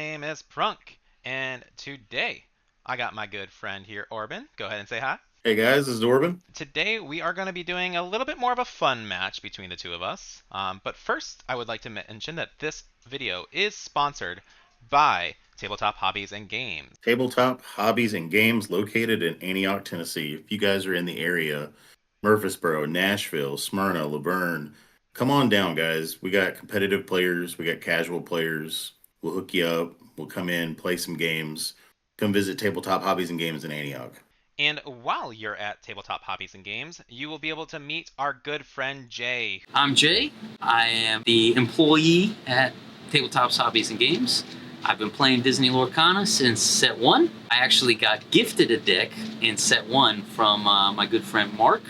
name is Prunk, and today I got my good friend here, Orban. Go ahead and say hi. Hey guys, this is Orban. Today we are going to be doing a little bit more of a fun match between the two of us. But first, I would like to mention that this video is sponsored by Tabletop Hobbies and Games. Tabletop hobbies and games located in Antioch, Tennessee. If you guys are in the area, Murfreesboro, Nashville, Smyrna, Laverne, come on down, guys. We got competitive players, we got casual players. We'll hook you up. We'll come in, play some games. Come visit Tabletop Hobbies and Games in Antioch. And while you're at Tabletop Hobbies and Games, you will be able to meet our good friend Jay. I'm Jay. I am the employee at Tabletops Hobbies and Games. I've been playing Disney Lorcana since set 1. I actually got gifted a deck in set 1 from my good friend Mark,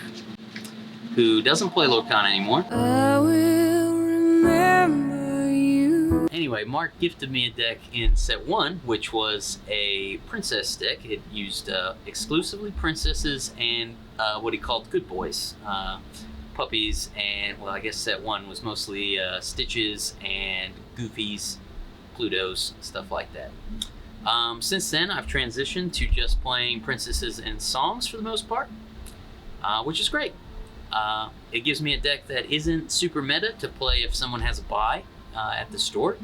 who doesn't play Lorcana anymore. I will remember you. Anyway, Mark gifted me a deck in set 1, which was a princess deck. It used exclusively princesses and what he called good boys. Puppies, and well, I guess set 1 was mostly Stitches and Goofies, Plutos, stuff like that. Since then, I've transitioned to just playing princesses and songs for the most part, which is great. It gives me a deck that isn't super meta to play if someone has a buy at the store,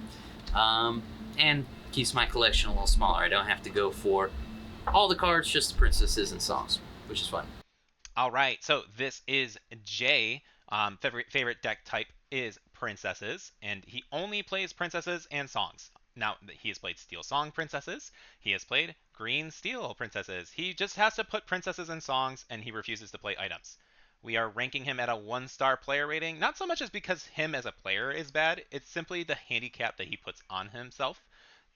and keeps my collection a little smaller. I don't have to go for all the cards, just the princesses and songs, which is fun. All right, so this is Jay. Favorite deck type is princesses, and he only plays princesses and songs. Now, he has played Steel Song Princesses. He has played Green Steel Princesses. He just has to put princesses in songs, and he refuses to play items. We are ranking him at a 1-star player rating, not so much as because him as a player is bad, it's simply the handicap that he puts on himself.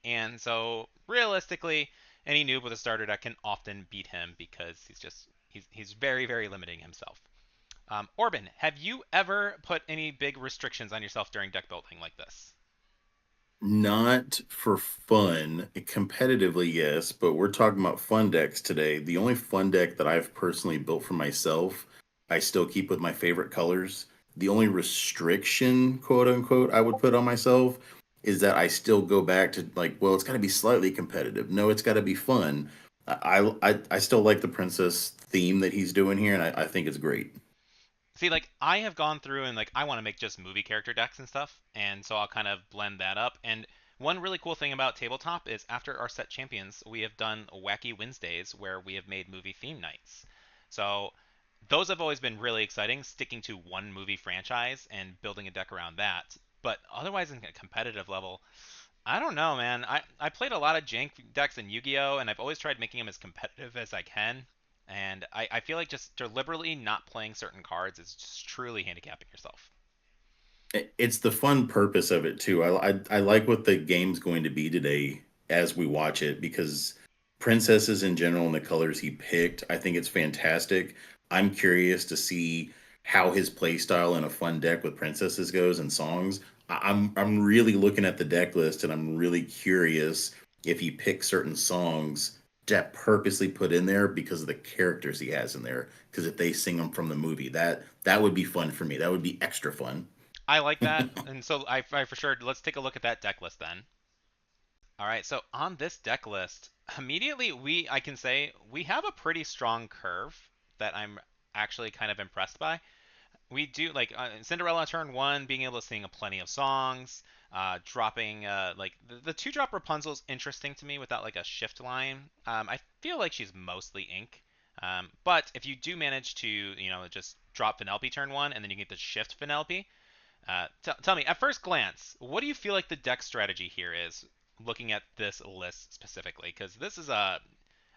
And so, realistically, any noob with a starter deck can often beat him because he's very, very limiting himself. Orban, have you ever put any big restrictions on yourself during deck building like this? Not for fun. Competitively, yes, but we're talking about fun decks today. The only fun deck that I've personally built for myself, I still keep with my favorite colors. The only restriction, quote unquote, I would put on myself is that I still go back to like, well, it's got to be slightly competitive. No, it's got to be fun. I still like the princess theme that he's doing here, and I think it's great. See, like I have gone through and like I want to make just movie character decks and stuff, and so I'll kind of blend that up. And one really cool thing about tabletop is after our set champions, we have done Wacky Wednesdays where we have made movie theme nights. So those have always been really exciting, sticking to one movie franchise and building a deck around that. But otherwise, in a competitive level, I don't know, man. I played a lot of jank decks in Yu-Gi-Oh, and I've always tried making them as competitive as I can. And I feel like just deliberately not playing certain cards is just truly handicapping yourself. It's the fun purpose of it too. I like what the game's going to be today as we watch it because princesses in general and the colors he picked, I think it's fantastic. I'm curious to see how his play style in a fun deck with princesses goes and songs. I'm really looking at the deck list and I'm really curious if he picks certain songs that purposely put in there because of the characters he has in there. Because if they sing them from the movie, that would be fun for me. That would be extra fun. I like that, and so I for sure let's take a look at that deck list then. All right, so on this deck list, immediately I can say we have a pretty strong curve that I'm actually kind of impressed by. We do like Cinderella turn 1, being able to sing plenty of songs, dropping like the 2-drop Rapunzel is interesting to me without like a shift line. I feel like she's mostly ink. But if you do manage to, just drop Penelope turn 1 and then you get the shift Penelope, tell me, at first glance, what do you feel like the deck strategy here is, looking at this list specifically? Because this is a,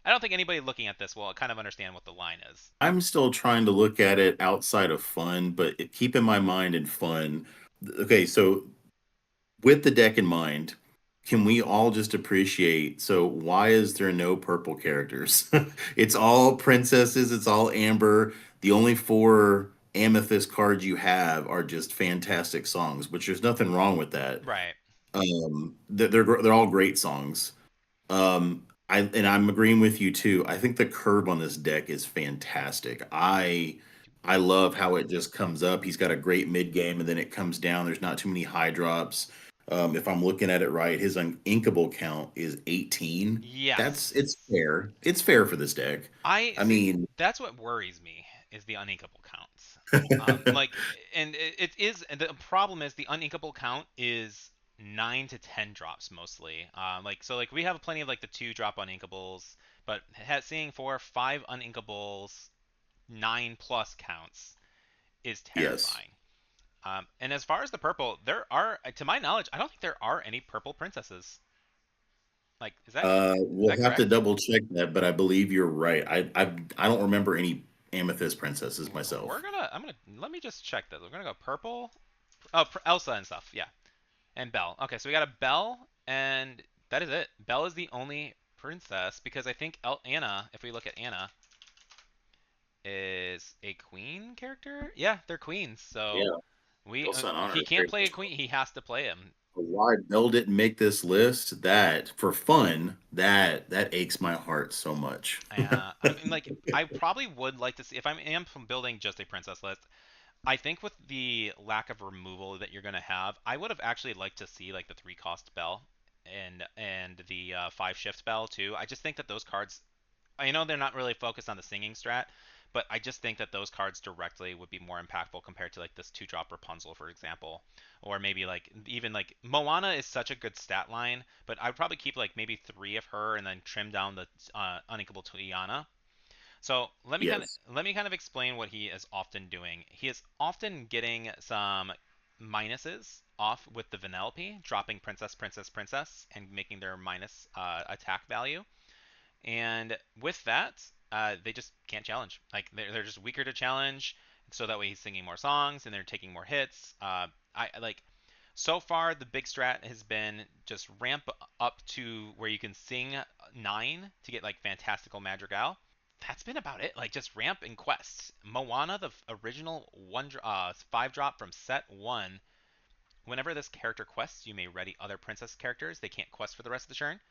I don't think anybody looking at this will kind of understand what the line is. I'm still trying to look at it outside of fun, but keep in my mind in fun. Okay, so with the deck in mind, can we all just appreciate? So why is there no purple characters? It's all princesses. It's all amber. The only four amethyst cards you have are just fantastic songs, which there's nothing wrong with that. Right. They're all great songs. I'm agreeing with you too. I think the curve on this deck is fantastic. I love how it just comes up. He's got a great mid game, and then it comes down. There's not too many high drops. If I'm looking at it right, his uninkable count is 18. It's Yes. fair. It's fair for this deck. I I see. mean, That's what worries me is the uninkable counts. Like, and it is. And the problem is the uninkable count is 9 to 10 drops mostly. Like so, like we have plenty of like the 2 drop uninkables, but seeing 4, 5 uninkables, 9 plus counts is yes. terrifying. And as far as the purple, there are, to my knowledge, I don't think there are any purple princesses. Like, is We'll that have to correct? double check that, but I believe you're right. I don't remember any amethyst princesses We're myself. gonna. I'm gonna. Let me just check this. We're gonna go purple. Oh, Elsa and stuff. Yeah, and Belle. Okay, so we got a Belle, and that is it. Belle is the only princess because I think Anna, if we look at Anna, is a queen character. Yeah, they're queens. So Yeah, we Elsa and if Anna he are can't very play a much. queen, he has to play him. Why Bell didn't make this list? That for fun, that aches my heart so much. I mean, like, I probably would like to see if I am building just a princess list. I think with the lack of removal that you're gonna have, I would have actually liked to see like the 3 cost bell and the 5 shift bell too. I just think that those cards, I know they're not really focused on the singing strat, but I just think that those cards directly would be more impactful compared to like this 2 drop Rapunzel, for example, or maybe like even like Moana is such a good stat line, but I'd probably keep like maybe 3 of her and then trim down the unequal to Iana. So Yes. let me kind of explain what he is often doing. He is often getting some minuses off with the Vanellope, dropping Princess, Princess, Princess, and making their minus attack value. And with that, they just can't challenge. Like they're just weaker to challenge. So that way he's singing more songs and they're taking more hits. I like so far the big strat has been just ramp up to where you can sing 9 to get like fantastical madrigal. That's been about it. Like just ramp and quests. Moana, the original 5 drop from set 1. Whenever this character quests, you may ready other princess characters. They can't quest for the rest of the turn.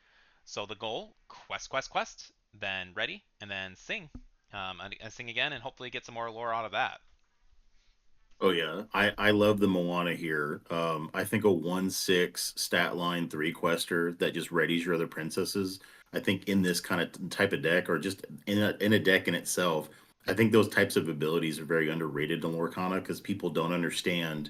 So the goal: quest, quest, quest, then ready, and then sing, and sing again, and hopefully get some more lore out of that. Oh yeah, I love the Moana here. I think a 1/6 stat line 3 quester that just readies your other princesses. I think in this kind of type of deck, or just in a deck in itself, I think those types of abilities are very underrated in Lorcana because people don't understand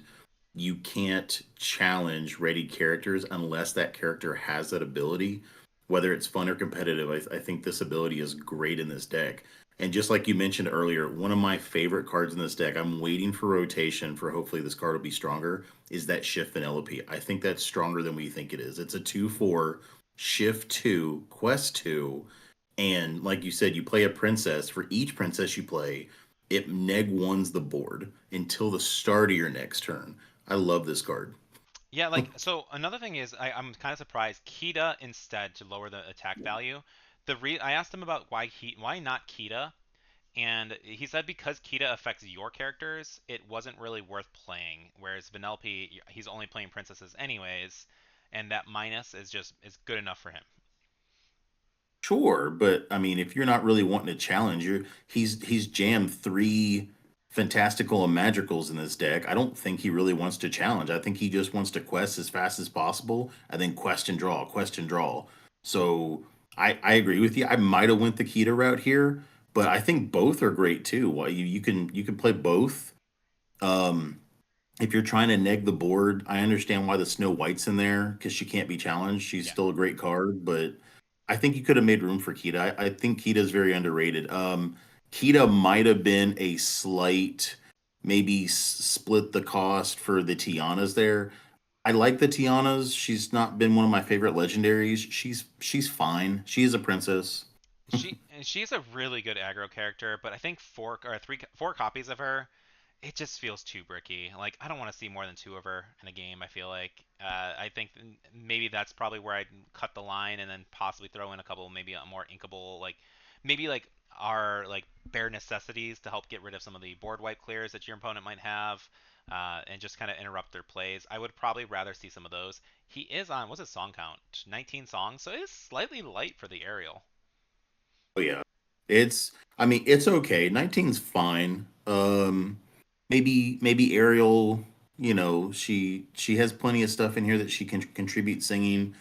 you can't challenge ready characters unless that character has that ability. Whether it's fun or competitive, I think this ability is great in this deck. And just like you mentioned earlier, one of my favorite cards in this deck, I'm waiting for rotation for hopefully this card will be stronger, is that Shift Vanellope. I think that's stronger than we think it is. It's a 2/4, Shift 2, Quest 2, and like you said, you play a princess. For each princess you play, it neg ones the board until the start of your next turn. I love this card. Yeah, like so. Another thing is, I'm kind of surprised Kita instead to lower the attack value. I asked him about why not Kita, and he said because Kita affects your characters, it wasn't really worth playing. Whereas Vanellope, he's only playing princesses anyways, and that minus is good enough for him. Sure, but I mean, if you're not really wanting to challenge, he's jammed 3 fantastical and magicals in this deck. I don't think he really wants to challenge. I think he just wants to quest as fast as possible and then question draw, question draw. So I agree with you. I might have went the Kita route here, but I think both are great too. Well, you can play both. Um, if you're trying to neg the board, I understand why the Snow White's in there because she can't be challenged. She's Yeah. still a great card, but I think you could have made room for Kita. I think Kita's very underrated. Kita might have been a slight, maybe split the cost for the Tianas there. I like the Tianas. She's not been one of my favorite legendaries. She's fine. She is a princess. She's a really good aggro character, but I think 4 copies of her, it just feels too bricky. Like I don't want to see more than 2 of her in a game. I feel like I think maybe that's probably where I'd cut the line, and then possibly throw in a couple maybe a more inkable like maybe like our like bare necessities to help get rid of some of the board wipe clears that your opponent might have. And just kind of interrupt their plays. I would probably rather see some of those. He is on, what's his song count? 19 songs, so it is slightly light for the aerial. Oh yeah. I mean it's okay. 19's fine. Maybe Ariel, She has plenty of stuff in here that she can contribute singing.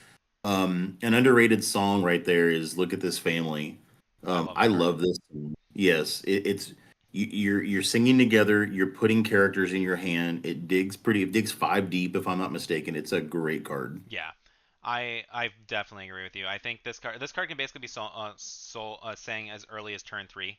An underrated song right there is "Look at This Family." I love I that card. love this. Yes, it's you're singing together. You're putting characters in your hand. It digs 5 deep if I'm not mistaken. It's a great card. Yeah, I definitely agree with you. I think this card can basically be sang as early as turn three,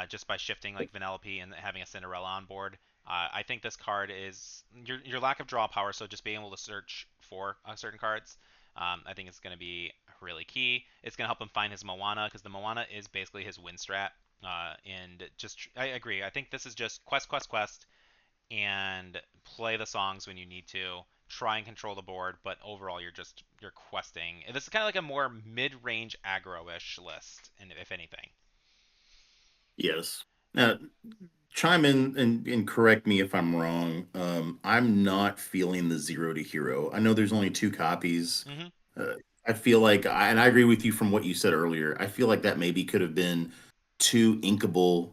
just by shifting like Vanellope and having a Cinderella on board. I think this card is your lack of draw power, so just being able to search for certain cards. I think it's going to be really key. It's going to help him find his Moana because the Moana is basically his win strat. And just I agree. I think this is just quest, quest, quest, and play the songs when you need to. Try and control the board, but overall you're questing. This is kind of like a more mid-range aggro-ish list, and if anything. Yes. Now, chime in and correct me if I'm wrong. I'm not feeling the zero to hero. I know there's only 2 copies. Hmm. Uh, I feel like, and I agree with you from what you said earlier. I feel like that maybe could have been 2 inkable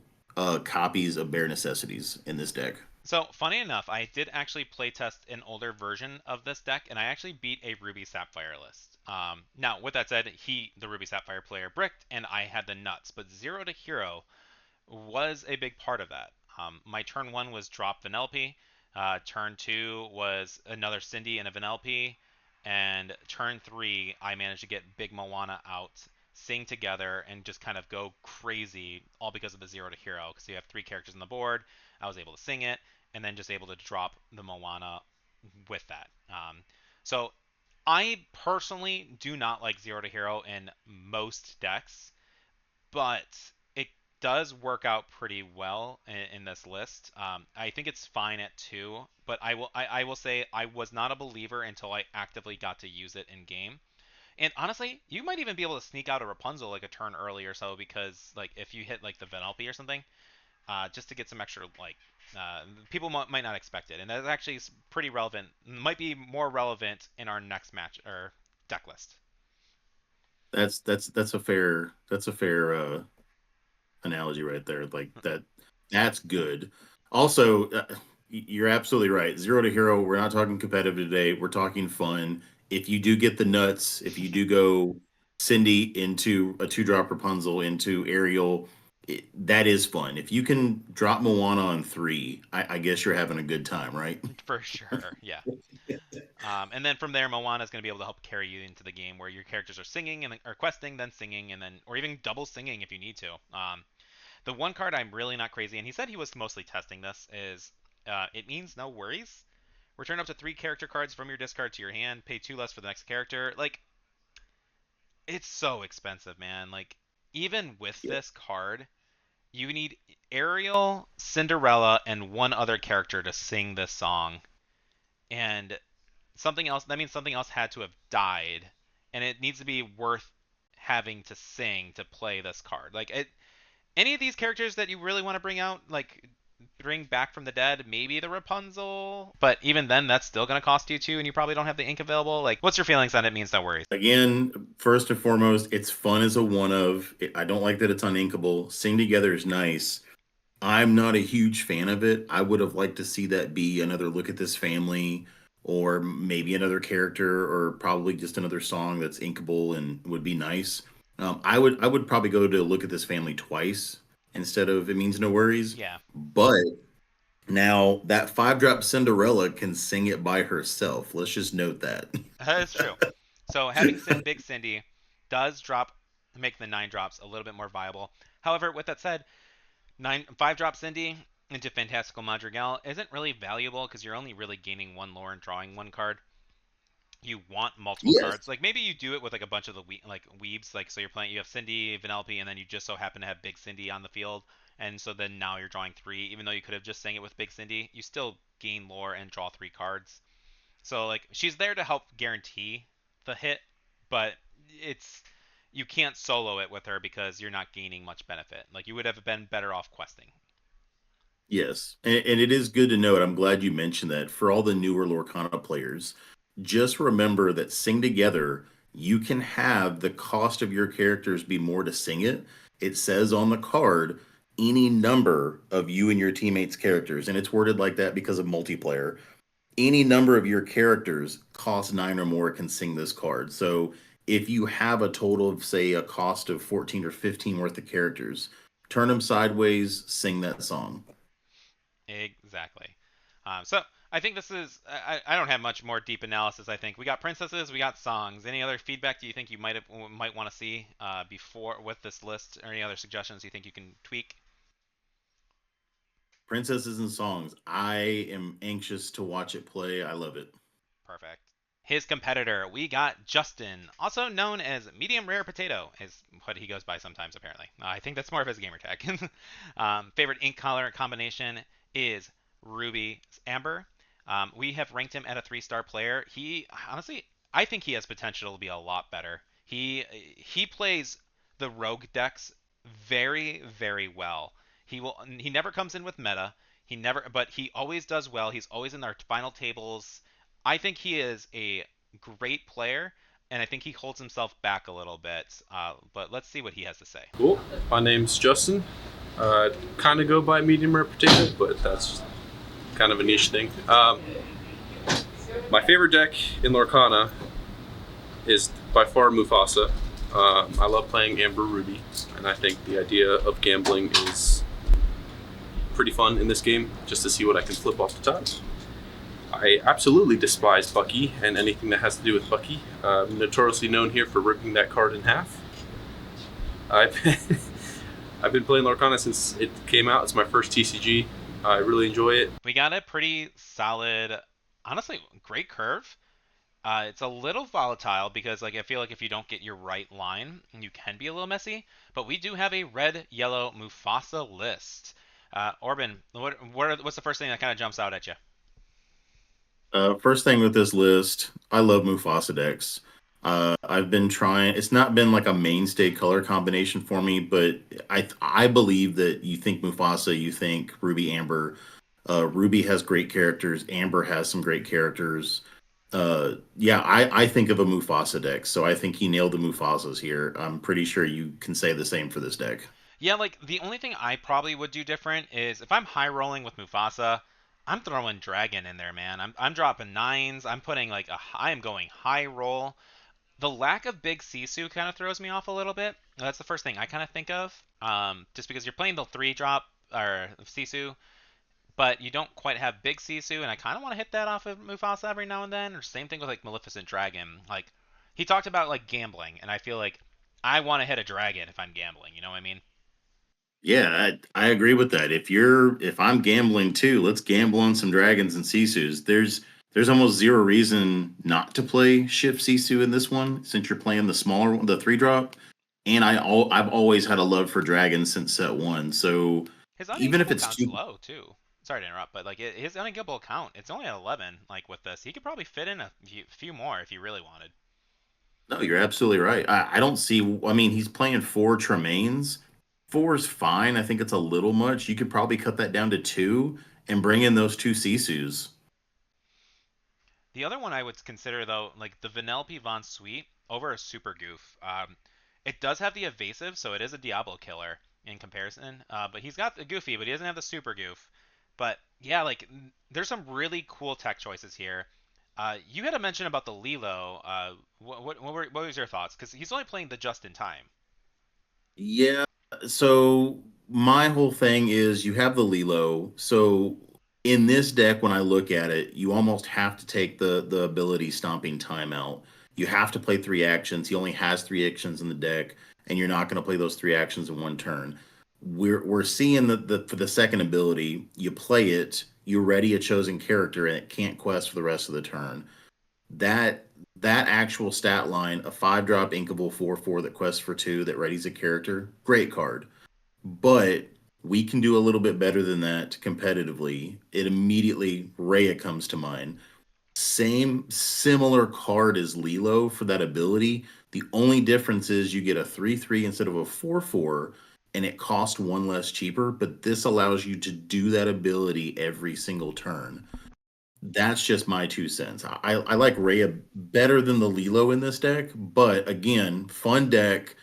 copies of Bare Necessities in this deck. So funny enough, I did actually playtest an older version of this deck, and I actually beat a Ruby Sapphire list. Now, with that said, the Ruby Sapphire player, bricked, and I had the nuts. But zero to hero was a big part of that. My turn one was drop Vanellope. Turn two was another Cindy and a Vanellope. And turn three, I managed to get Big Moana out, sing together, and just kind of go crazy, all because of the zero to hero. Because you have 3 characters on the board. I was able to sing it, and then just able to drop the Moana with that. So I personally do not like zero to hero in most decks, but it does work out pretty well in this list. I think it's fine at 2, but I will say I was not a believer until I actively got to use it in game. And honestly, you might even be able to sneak out a Rapunzel like a turn early or so, because like if you hit like the Vanellope or something, just to get some extra like people might not expect it, and that's actually pretty relevant. Might be more relevant in our next match or deck list. That's a fair analogy right there. Like that's good. Also, you're absolutely right. Zero to hero. We're not talking competitive today. We're talking fun. If you do get the nuts, if you do go Cindy into a 2 drop Rapunzel into Ariel, that is fun. If you can drop Moana on 3, I guess you're having a good time, right? For sure, yeah. And then from there, Moana is going to be able to help carry you into the game where your characters are singing and or questing, then singing, and then or even double singing if you need to. The one card I'm really not crazy, and he said he was mostly testing this, is it means no worries. Return up to 3 character cards from your discard to your hand. Pay 2 less for the next character. Like, it's so expensive, man. Like, even with Yeah. this card, you need Ariel, Cinderella, and one other character to sing this song. And something else, that means something else had to have died. And it needs to be worth having to sing to play this card. Like, any of these characters that you really want to bring out, like bring back from the dead, maybe the Rapunzel, but even then, that's still going to cost you 2, and you probably don't have the ink available. Like, what's your feelings on it? Means no worries. Again, first and foremost, it's fun as a one of. I don't like that it's uninkable. Sing together is nice. I'm not a huge fan of it. I would have liked to see that be another look at this family, or maybe another character, or probably just another song that's inkable and would be nice. I would probably go to look at this family twice instead of it means no worries. Yeah, But now that 5 drop Cinderella can sing it by herself. Let's just note that. that's true. So having Big Cindy does make the 9 drops a little bit more viable. However, with that said, 5 drop Cindy into Fantastical Madrigal isn't really valuable because you're only really gaining 1 lore and drawing 1 card. You want multiple Yes. cards. Like maybe you do it with like a bunch of the like weebs. Like so you're playing, you have Cindy, Vanellope, and then you just so happen to have Big Cindy on the field, and so then now you're drawing 3. Even though you could have just sang it with Big Cindy, you still gain lore and draw 3 cards. So like she's there to help guarantee the hit, but it's you can't solo it with her because you're not gaining much benefit. Like you would have been better off questing. Yes, and it is good to note. I'm glad you mentioned that for all the newer Lorcana players. Just remember that sing together, you can have the cost of your characters be more to sing it. It says on the card any number of you and your teammates' characters, and it's worded like that because of multiplayer. any number of your characters cost 9 or more can sing this card. So if you have a total of, say, a cost of 14 or 15 worth of characters, turn them sideways, sing that song. Exactly. So I think this is. I don't have much more deep analysis. I think we got princesses, we got songs. Any other feedback do you think you might want to see before with this list, or any other suggestions you think you can tweak? Princesses and songs. I am anxious to watch it play. I love it. Perfect. His competitor, we got Justin, also known as Medium Rare Potato, is what he goes by sometimes, apparently. I think that's more of his gamer tag. Favorite ink color combination is Ruby Amber. We have ranked him at a 3-star player. He, honestly, I think he has potential to be a lot better. He plays the rogue decks very, very well. He never comes in with meta. He never, but he always does well. He's always in our final tables. I think he is a great player, and I think he holds himself back a little bit. But let's see what he has to say. Cool. My name's Justin. Kind of go by medium rare potato, but that's kind of a niche thing. My favorite deck in Lorcana is by far Mufasa. I love playing Amber Ruby, and I think the idea of gambling is pretty fun in this game, just to see what I can flip off the top. I absolutely despise Bucky and anything that has to do with Bucky. I'm notoriously known here for ripping that card in half. I've I've been playing Lorcana since it came out. It's my first TCG. I really enjoy it. We got a pretty solid, honestly, great curve. It's a little volatile because, like, I feel like if you don't get your right line, you can be a little messy. But we do have a red, yellow Mufasa list. Orban, what's the first thing that kind of jumps out at you? First thing with this list, I love Mufasa decks. I've been trying. It's not been like a mainstay color combination for me, but I believe that you think Mufasa, you think Ruby Amber. Ruby has great characters. Amber has some great characters. Yeah, I think of a Mufasa deck, so I think he nailed the Mufasas here. I'm pretty sure you can say the same for this deck. Yeah, like the only thing I probably would do different is if I'm high rolling with Mufasa, I'm throwing Dragon in there, man. I'm dropping nines. I'm putting like I am going high roll. The lack of big Sisu kind of throws me off a little bit. That's the first thing I kind of think of. Just because you're playing the 3-drop or Sisu, but you don't quite have big Sisu, and I kind of want to hit that off of Mufasa every now and then. Or same thing with like Maleficent Dragon. Like he talked about like gambling, and I feel like I want to hit a dragon if I'm gambling. You know what I mean? Yeah, I agree with that. If I'm gambling too, let's gamble on some dragons and Sisus. There's almost zero reason not to play Shift Sisu in this one since you're playing the smaller one, the 3-drop. And I've always had a love for dragons since set one. So His even if unequal it's count's too low too. Sorry to interrupt, but like his unequal count, it's only at 11. Like with this, he could probably fit in a few more if he really wanted. No, you're absolutely right. I don't see. I mean, he's playing 4 Tremaines. Four is fine. I think it's a little much. You could probably cut that down to two and bring in those two Sisus. The other one I would consider though, like the Vanellope Von Sweet over a Super Goof. It does have the evasive, so it is a Diablo killer in comparison. But he's got the Goofy, but he doesn't have the Super Goof. But yeah, like there's some really cool tech choices here. You had a mention about the Lilo. What was your thoughts? Because he's only playing the just in time. Yeah. So my whole thing is you have the Lilo. So in this deck, when I look at it, you almost have to take the ability Stomping Time out. You have to play 3 actions. He only has 3 actions in the deck, and you're not going to play those 3 actions in one turn. We're seeing that for the second ability, you play it, you ready a chosen character, and it can't quest for the rest of the turn. That actual stat line, a 5-drop inkable 4/4 that quests for two that readies a character, great card. But we can do a little bit better than that competitively. It immediately Rhea comes to mind. Same similar card as Lilo for that ability. The only difference is you get a 3/3 instead of a 4/4, and it costs one less cheaper, but this allows you to do that ability every single turn. That's just my 2 cents. I like Rhea better than the Lilo in this deck, but again, fun deck.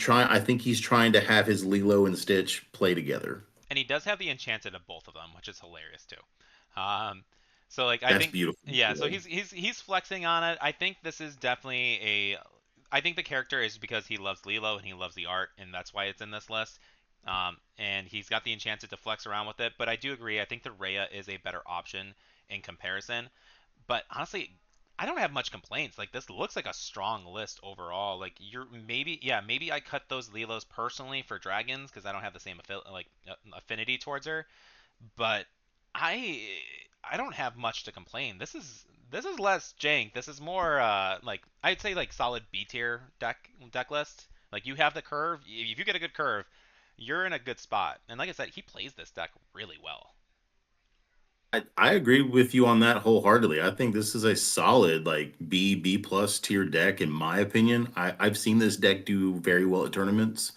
I think he's trying to have his Lilo and Stitch play together. And he does have the enchanted of both of them, which is hilarious too. Um, So like I That's think beautiful. yeah, so he's flexing on it. I think this is definitely a I think the character is because he loves Lilo and he loves the art and that's why it's in this list. And he's got the enchanted to flex around with it, but I do agree. I think the Rhea is a better option in comparison. But honestly, I don't have much complaints. Like this looks like a strong list overall. Like you're maybe yeah, maybe I cut those Lilos personally for dragons because I don't have the same affinity towards her. But I I don't have much to complain. This is less jank. This is more like I'd say like solid B tier deck list. Like you have the curve. If you get a good curve, you're in a good spot. And like I said, he plays this deck really well. I agree with you on that wholeheartedly. I think this is a solid like B plus tier deck in my opinion. I've seen this deck do very well at tournaments.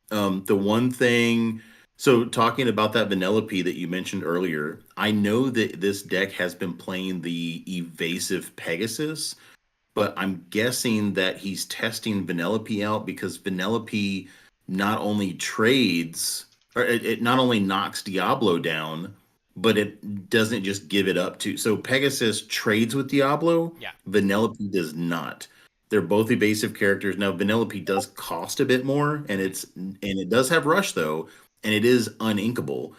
The one thing, so talking about that Vanellope that you mentioned earlier, I know that this deck has been playing the evasive Pegasus, but I'm guessing that he's testing Vanellope out because Vanellope not only trades, or it not only knocks Diablo down, but it doesn't just give it up to. So Pegasus trades with Diablo, Yeah. Vanellope does not. They're both evasive characters. Now Vanellope does cost a bit more, Hmm. and it does have rush though, and it is uninkable,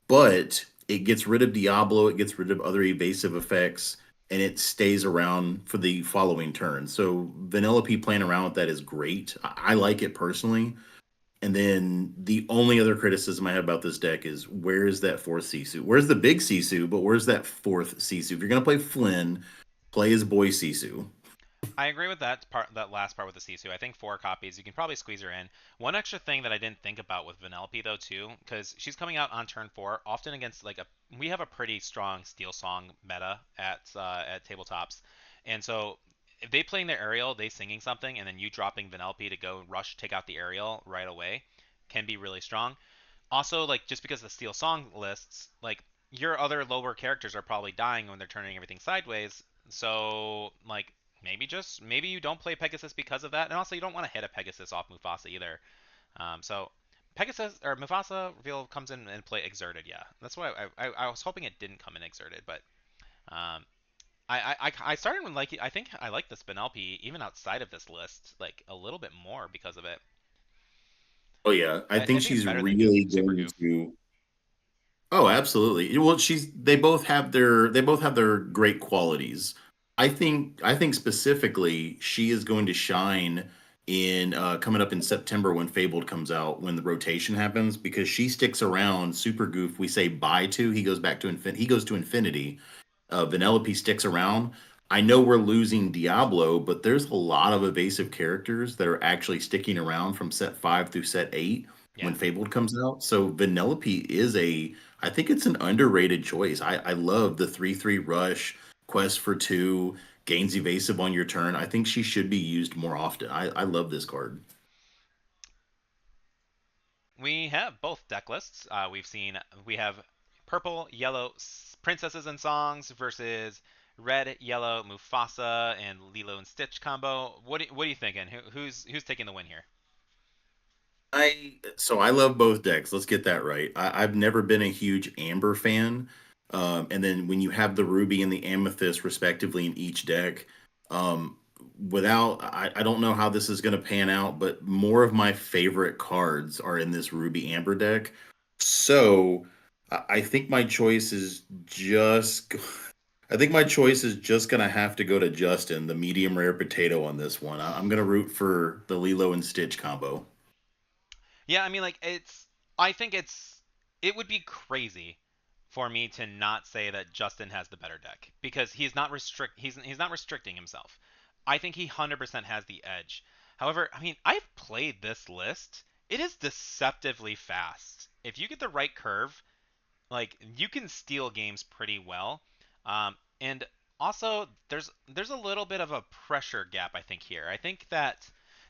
but it gets rid of Diablo, it gets rid of other evasive effects, and it stays around for the following turn. So Vanellope playing around with that is great. I like it personally. And then the only other criticism I have about this deck is where is that fourth Sisu? Where's the big Sisu? But where's that fourth Sisu? If you're gonna play Flynn, play his boy Sisu. I agree with that last part with the Sisu. I think 4 copies, you can probably squeeze her in. One extra thing that I didn't think about with Vanellope though too, because she's coming out on turn 4, often against like a we have a pretty strong Steel Song meta at tabletops, and so if they playing their aerial, they singing something, and then you dropping Vanellope to go rush take out the aerial right away, can be really strong. Also, like just because the Steel Song lists, like your other lower characters are probably dying when they're turning everything sideways. So like maybe you don't play Pegasus because of that, and also you don't want to hit a Pegasus off Mufasa either. So Pegasus or Mufasa reveal comes in and play exerted. Yeah, that's why I was hoping it didn't come in exerted, but um, I started with like I think I like this Penelope even outside of this list like a little bit more because of it. Oh yeah, I I think think it's she's better than Goof, really Super going Goof. to. Oh, absolutely. Well, they both have their great qualities. I think specifically she is going to shine in coming up in September when Fabled comes out when the rotation happens because she sticks around. Super Goof, we say bye to. He goes back to he goes to infinity. Vanellope sticks around. I know we're losing Diablo, but there's a lot of evasive characters that are actually sticking around from set 5 through set 8 when Yeah. Fabled comes out. So Vanellope is I think it's an underrated choice. I love the 3/3 rush, quest for 2, gains evasive on your turn. I think she should be used more often. I love this card. We have both deck lists. We have purple, yellow princesses and songs versus red, yellow Mufasa and Lilo and Stitch combo. What are you thinking? Who's taking the win here? I love both decks. Let's get that right. I've never been a huge Amber fan, and then when you have the Ruby and the Amethyst respectively in each deck, I don't know how this is going to pan out, but more of my favorite cards are in this Ruby Amber deck. So I think my choice is just. I think my choice is just gonna have to go to Justin, the medium rare potato on this one. I'm gonna root for the Lilo and Stitch combo. Yeah, I mean like I think it would be crazy for me to not say that Justin has the better deck because he's not restricting himself. I think he 100% has the edge. However, I mean, I've played this list. It is deceptively fast. If you get the right curve, like you can steal games pretty well. And also there's a little bit of a pressure gap I think here. I think that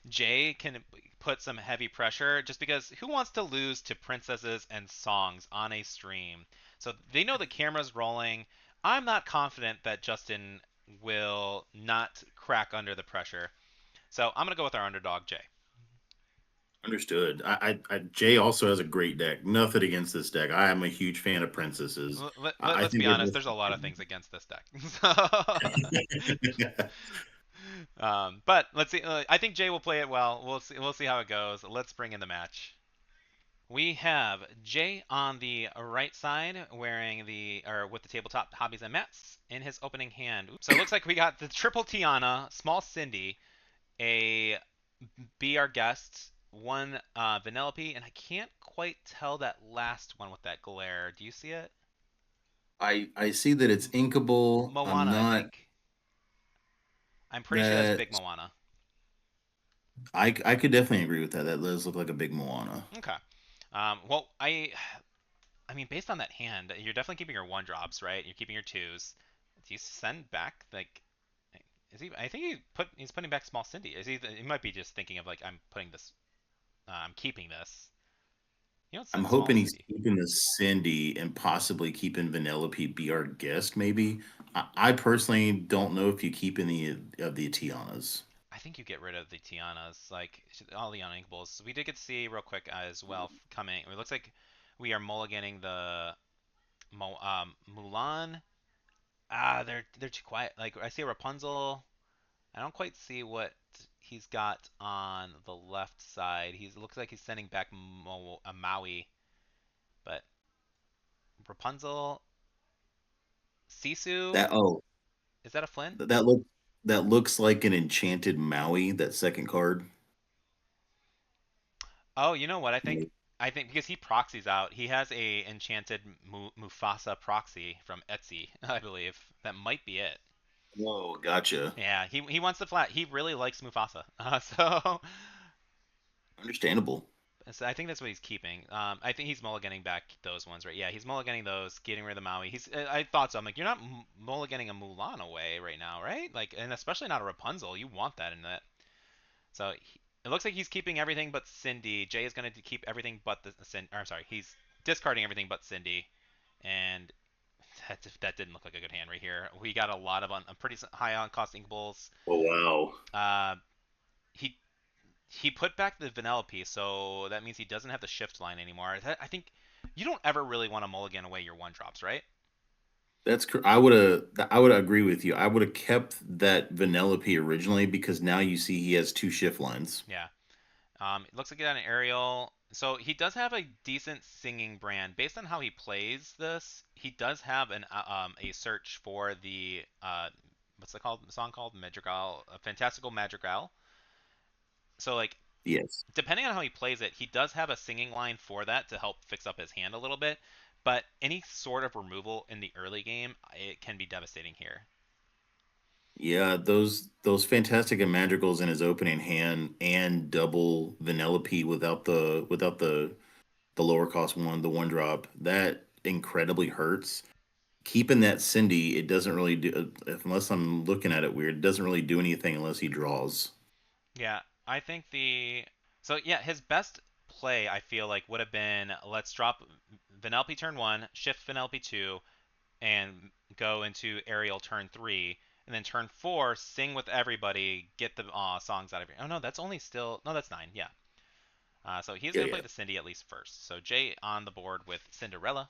Jay can put some heavy pressure just because who wants to lose to princesses and songs on a stream? So they know the camera's rolling. I'm not confident that Justin will not crack under the pressure. So I'm gonna go with our underdog Jay. Understood. Jay also has a great deck. Nothing against this deck. I am a huge fan of princesses. I Let's think be they're honest. both. There's a lot of things against this deck. But let's see. I think Jay will play it well. We'll see. We'll see how it goes. Let's bring in the match. We have Jay on the right side wearing or with the tabletop hobbies and mats in his opening hand. Oops. So it looks like we got the triple Tiana, small Cindy, a Be Our Guest, one Vanellope, and I can't quite tell that last one with that glare. Do you see it? I see that it's inkable. I'm Moana, I not think. I'm pretty sure that's that Big Moana. I could definitely agree with that. That does look like a big Moana. Okay. Well, I mean, based on that hand, you're definitely keeping your one drops, right? You're keeping your twos. Do you send back like? Is he? I think he's putting back small Cindy. Is he? He might be just thinking of like I'm putting this. I'm keeping this. You don't I'm send small hoping he's Cindy. keeping the Cindy and possibly keeping Vanellope be our guest. Maybe. I personally don't know if you keep any of the Tianas. I think you get rid of the Tianas, like all the uninkables. We did get to see real quick as well coming. It looks like we are mulliganing the Mulan. They're too quiet. Like I see a Rapunzel. I don't quite see what he's got on the left side. He looks like he's sending back a Maui, but Rapunzel, Sisu, That oh is that a Flynn? that look that looks like an enchanted Maui. That second card. Oh, you know what? I think because he proxies out, he has a enchanted Mufasa proxy from Etsy, I believe. That might be it. Whoa, gotcha. Yeah, he wants the flat. He really likes Mufasa. So Understandable. So I think that's what he's keeping. I think he's mulliganing back those ones, right? Yeah, he's mulliganing those, getting rid of the Maui. I thought so. I'm like, you're not mulliganing a Mulan away right now, right? Like, and especially not a Rapunzel. You want that in that. So it looks like he's keeping everything but Cindy. Jay is going to keep everything but the Cindy. Or I'm sorry, he's discarding everything but Cindy, and that didn't look like a good hand right here. We got a lot of pretty high on cost inkables. Oh wow. Uh, he he put back the Vanellope, so that means he doesn't have the shift line anymore. I think you don't ever really want to mulligan away your one drops, right? I would agree with you. I would have kept that Vanellope originally because now you see he has two shift lines. Yeah. It looks like he got an aerial. So he does have a decent singing brand. Based on how he plays this, he does have a search for the what's it called? The song called Madrigal, Fantastical Madrigal. So like Yes. depending on how he plays it, he does have a singing line for that to help fix up his hand a little bit. But any sort of removal in the early game, it can be devastating here. Yeah, those fantastic and madrigals in his opening hand and double Vanellope without the lower cost one, the one drop, that incredibly hurts. Keeping that Cindy, it doesn't really do unless I'm looking at it weird, it doesn't really do anything unless he draws. Yeah, I think so yeah, his best play I feel like would have been let's drop Vanellope turn 1, shift Vanellope 2 and go into aerial turn 3 and then turn 4 sing with everybody, get the songs out of here. Oh no, that's only still no, that's 9. Yeah. So he's Yeah, going to play yeah. the Cindy at least first. So Jay on the board with Cinderella.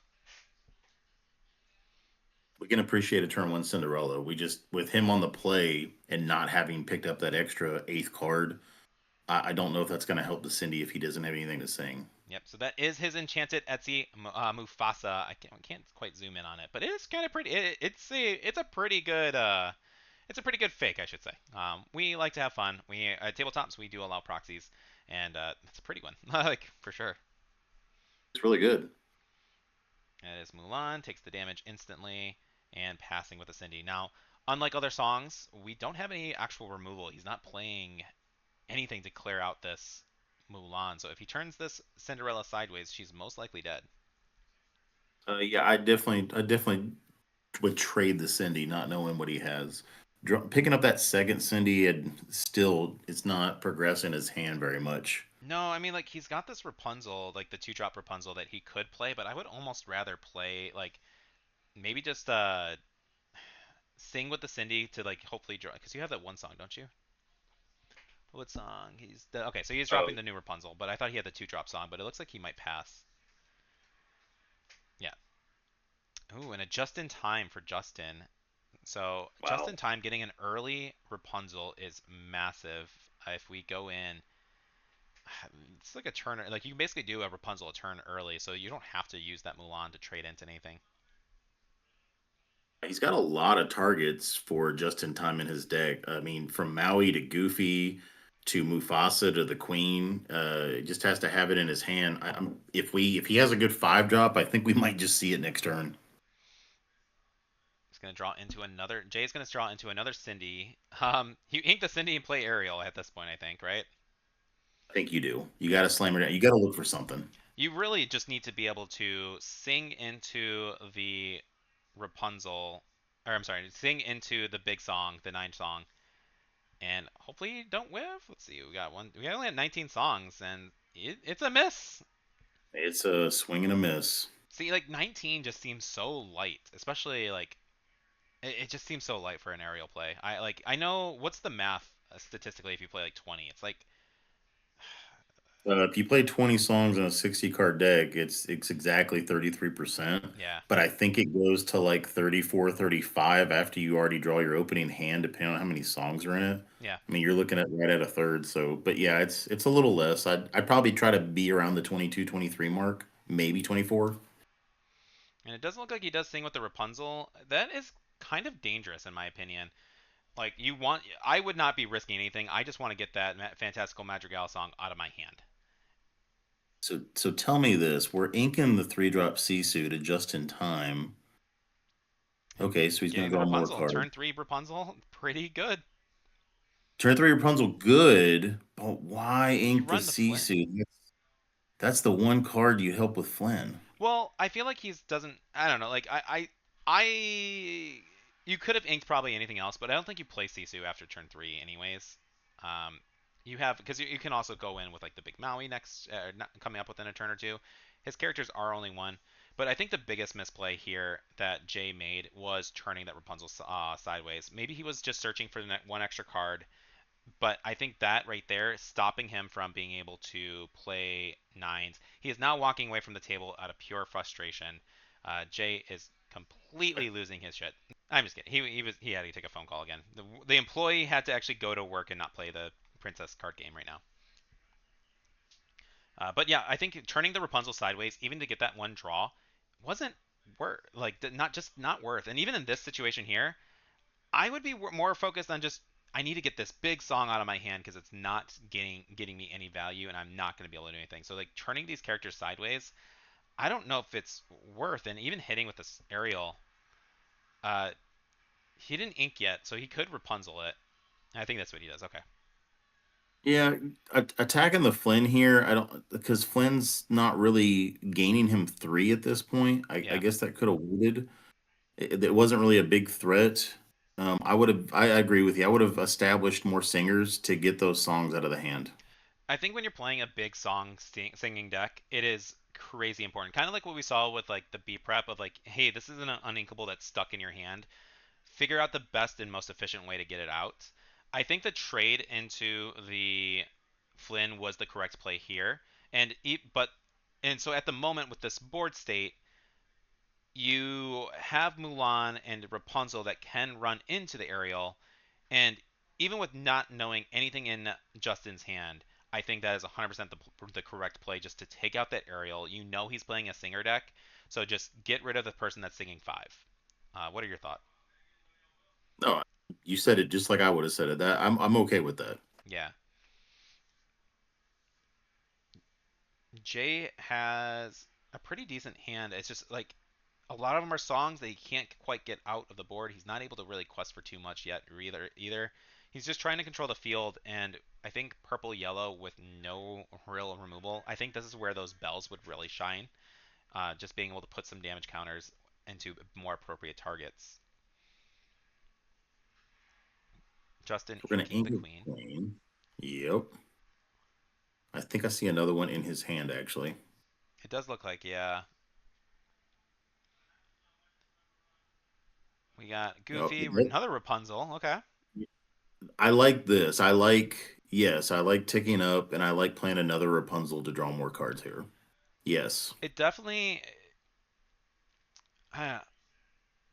We can appreciate a turn one Cinderella. We just with him on the play and not having picked up that extra eighth card, I don't know if that's going to help the Cindy if he doesn't have anything to sing. Yep. So that is his enchanted Etsy Mufasa. I can't quite zoom in on it, but it is kind of pretty. It's a pretty good it's a pretty good fake, I should say. We like to have fun. We at tabletops we do allow proxies, and it's a pretty one, like for sure. It's really good. And it is Mulan takes the damage instantly and passing with a Cindy. Now, unlike other songs, we don't have any actual removal. He's not playing anything to clear out this Mulan. So if he turns this Cinderella sideways, she's most likely dead. Yeah, I definitely would trade the Cindy, not knowing what he has. Picking up that second Cindy, and still, it's not progressing his hand very much. No, I mean like he's got this Rapunzel, like the two drop Rapunzel that he could play, but I would almost rather play like maybe just sing with the Cindy to like hopefully draw because you have that one song, don't you? What song? Okay. So he's Oh, dropping the new Rapunzel, but I thought he had the two drop song, but it looks like he might pass. Yeah. Ooh, and a just in time for Justin. So just in Wow. time, getting an early Rapunzel is massive. If we go in, it's like a turn. Like you can basically do a Rapunzel a turn early, so you don't have to use that Mulan to trade into anything. He's got a lot of targets for just in time in his deck. I mean, from Maui to Goofy to Mufasa to the Queen, just has to have it in his hand. If he has a good five drop, I think we might just see it next turn. He's gonna draw into another. Jay's gonna draw into another Cindy. You ink the Cindy and play Ariel at this point, I think, right? I think you do. You got Yeah. to slam her down. You got to look for something. You really just need to be able to sing into the Rapunzel, or I'm sorry, sing into the big song, the nine song, and hopefully you don't whiff. Let's see, we got one. We only had 19 songs, and it's a miss. It's a swing and a miss. See, like 19 just seems so light, especially like it just seems so light for an aerial play. I know what's the math statistically if you play like 20. It's like If you play 20 songs on a 60 card deck, it's exactly 33%. yeah, But I think it goes to like 34, 35 after you already draw your opening hand, depending on how many songs are in it. yeah. I mean, you're looking at right at a third. So, but yeah, it's a little less. I'd probably try to be around the 22, 23 mark, maybe 24. And it doesn't look like he does sing with the Rapunzel. That is kind of dangerous in my opinion. Like I would not be risking anything. I just want to get that fantastical Madrigal song out of my hand. So tell me this: we're inking the three drop Sisu to just in time. And Okay, so he's gonna getting the draw more Rapunzel, cards. turn three Rapunzel, pretty good. Turn three Rapunzel, good, but why You ink the run the Flynn. Sisu? That's the one card you help with Flynn. Well, I feel like he's doesn't. I don't know. Like I you could have inked probably anything else, but I don't think you play Sisu after turn three, anyways. Um, you have because you can also go in with like the big Maui next, coming up within a turn or two. His characters are only one, but I think the biggest misplay here that Jay made was turning that Rapunzel sideways. Maybe he was just searching for the one extra card, but I think that right there, stopping him from being able to play nines, he is now walking away from the table out of pure frustration. Jay is completely losing his shit. I'm just kidding. He had to take a phone call again. The employee had to actually go to work and not play the princess card game right now. But yeah, I think turning the Rapunzel sideways, even to get that one draw, wasn't worth not worth. And even in this situation here, I would be more focused on just I need to get this big song out of my hand because it's not getting me any value and I'm not going to be able to do anything. So like turning these characters sideways, I don't know if it's worth. And even hitting with this aerial, uh, he didn't ink yet, so he could Rapunzel it. I think that's what he does. Okay. Yeah, attacking the Flynn here, I don't because Flynn's not really gaining him three at this point. I Yeah. guess that could have waited. It wasn't really a big threat. I agree with you. I would have established more singers to get those songs out of the hand. I think when you're playing a big song singing deck, it is crazy important. Kind of like what we saw with like the B prep of like, hey, this is an uninkable that's stuck in your hand. Figure out the best and most efficient way to get it out. I think the trade into the Flynn was the correct play here, and so at the moment with this board state, you have Mulan and Rapunzel that can run into the aerial, and even with not knowing anything in Justin's hand, I think that is 100% the correct play just to take out that aerial. You know he's playing a singer deck, so just get rid of the person that's singing five. What are your thoughts? No, you said it just like I would have said it. That I'm okay with that. Yeah. Jay has a pretty decent hand. It's just like a lot of them are songs that he can't quite get out of the board. He's not able to really quest for too much yet either. He's just trying to control the field, and I think purple yellow with no real removal. I think this is where those bells would really shine. Just being able to put some damage counters into more appropriate targets. Justin We're gonna inking ink the the queen. queen. Yep. I think I see another one in his hand actually. It does look like, yeah. We got Oh, Goofy, another Rapunzel. Okay. I like this. I like Yes, I like ticking up, and I like playing another Rapunzel to draw more cards here. Yes. It definitely. Uh,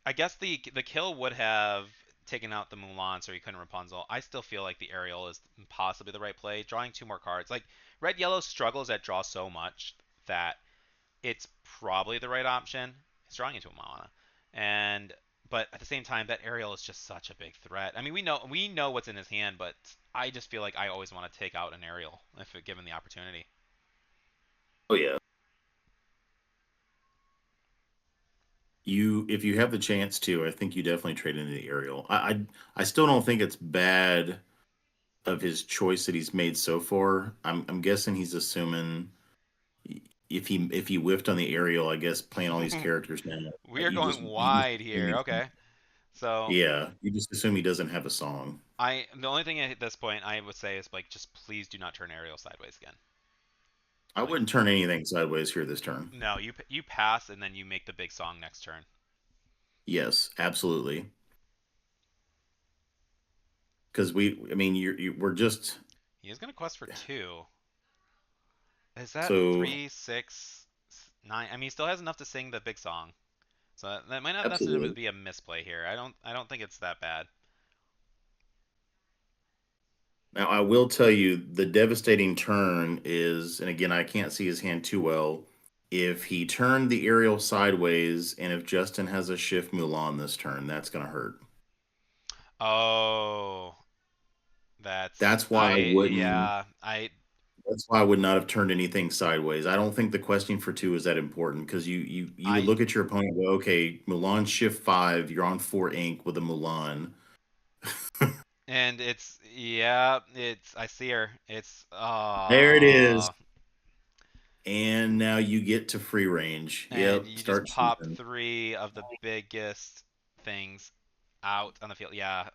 I guess the kill would have taken out the Mulan, so you couldn't Rapunzel. I still feel like the Ariel is possibly the right play. Drawing two more cards, like red yellow struggles at draw so much that it's probably the right option. It's drawing into a mana, and but at the same time, that Ariel is just such a big threat. I mean, we know what's in his hand, but I just feel like I always want to take out an Ariel if given the opportunity. Oh yeah. If you have the chance to, I think you definitely trade into the Ariel. I still don't think it's bad of his choice that he's made so far. I'm guessing he's assuming if he whiffed on the Ariel, I guess playing all these characters now, We are going you just wide here. assuming, Okay, so yeah, you just assume he doesn't have a song. the only thing at this point I would say is like just please do not turn Ariel sideways again. I Like wouldn't turn anything sideways here this turn. no, you pass and then you make the big song next turn. Yes, absolutely. Because I mean, we're just He is gonna quest for two. Is that so 3, 6, 9? I mean, he still has enough to sing the big song, so that might not necessarily absolutely. be a misplay here. I don't think it's that bad. Now, I will tell you the devastating turn is, and again, I can't see his hand too well. If he turned the aerial sideways, and if Justin has a shift Mulan this turn, that's going to hurt. Oh, that's That's why I I wouldn't. yeah I That's why I would not have turned anything sideways. I don't think the questing for two is that important because you would I look at your opponent and go, okay, Mulan shift five, you're on four ink with a Mulan. and it's yeah it's I see her. It's There it is. And now you get to free range. and Yep, you just start pop choosing. three of the biggest things out on the field. Yeah,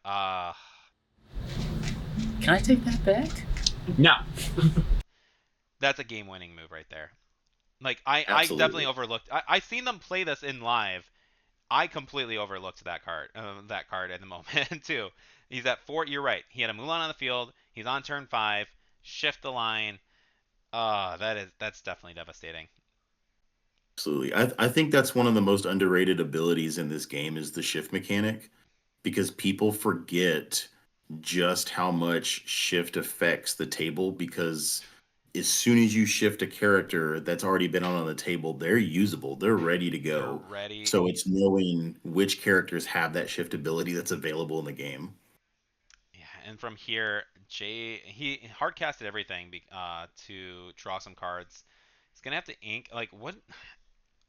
Can I take that back? No. that's a game-winning move right there. Like I definitely Absolutely. overlooked. I seen them play this in live. I completely overlooked that card in the moment too. He's at four. You're right. He had a Mulan on the field. He's on turn five. Shift the line. That's definitely devastating. Absolutely. I think that's one of the most underrated abilities in this game is the shift mechanic because people forget just how much shift affects the table because as soon as you shift a character that's already been on the table, they're usable. They're ready to They're go. ready. So it's knowing which characters have that shift ability that's available in the game. Yeah, and from here, Jay he hard casted everything to draw some cards. He's gonna have to ink like what?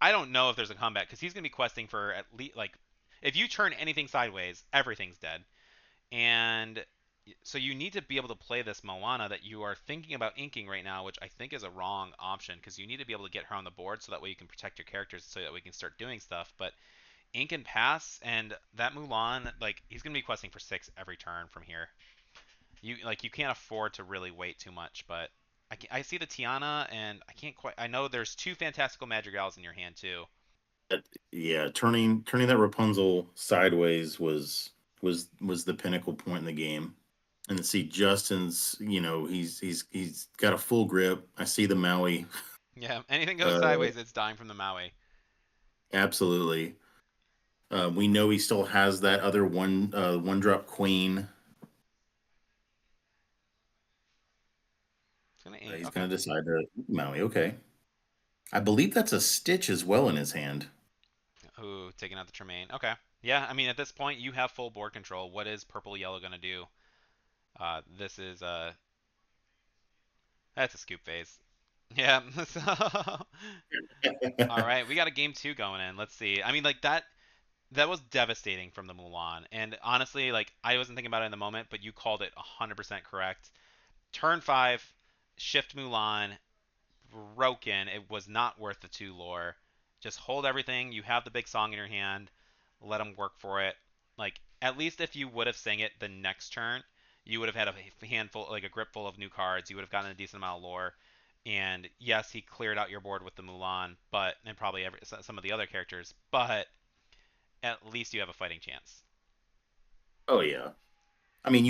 I don't know if there's a comeback because he's gonna be questing for at least like if you turn anything sideways, everything's dead. And so you need to be able to play this Moana that you are thinking about inking right now, which I think is a wrong option because you need to be able to get her on the board so that way you can protect your characters so that we can start doing stuff. But ink and pass and that Mulan, like he's gonna be questing for six every turn from here. You can't afford to really wait too much, but I see the Tiana and I can't quite. I know there's two fantastical madrigals in your hand too. Yeah, turning that Rapunzel sideways was the pinnacle point in the game. And to see Justin's, he's got a full grip. I see the Maui. Yeah, anything goes Uh, sideways, it's dying from the Maui. absolutely. We know he still has that other one drop queen. It's gonna ink. He's Okay. gonna decide to Maui. Okay, I believe that's a stitch as well in his hand. Ooh, taking out the Tremaine. Okay. Yeah, I mean at this point you have full board control. What is purple yellow gonna do? This is that's a scoop phase. Yeah. All right, we got a game two going in. Let's see. I mean like that was devastating from the Mulan. And honestly, like I wasn't thinking about it in the moment, but you called it 100% correct. Turn five, shift Mulan, broken. It was not worth the two lore. Just hold everything. You have the big song in your hand. Let them work for it. Like at least if you would have sang it the next turn, you would have had a handful, like a grip full of new cards. You would have gotten a decent amount of lore. And yes, he cleared out your board with the Mulan, but and probably some of the other characters. But at least you have a fighting chance. Oh yeah. I mean,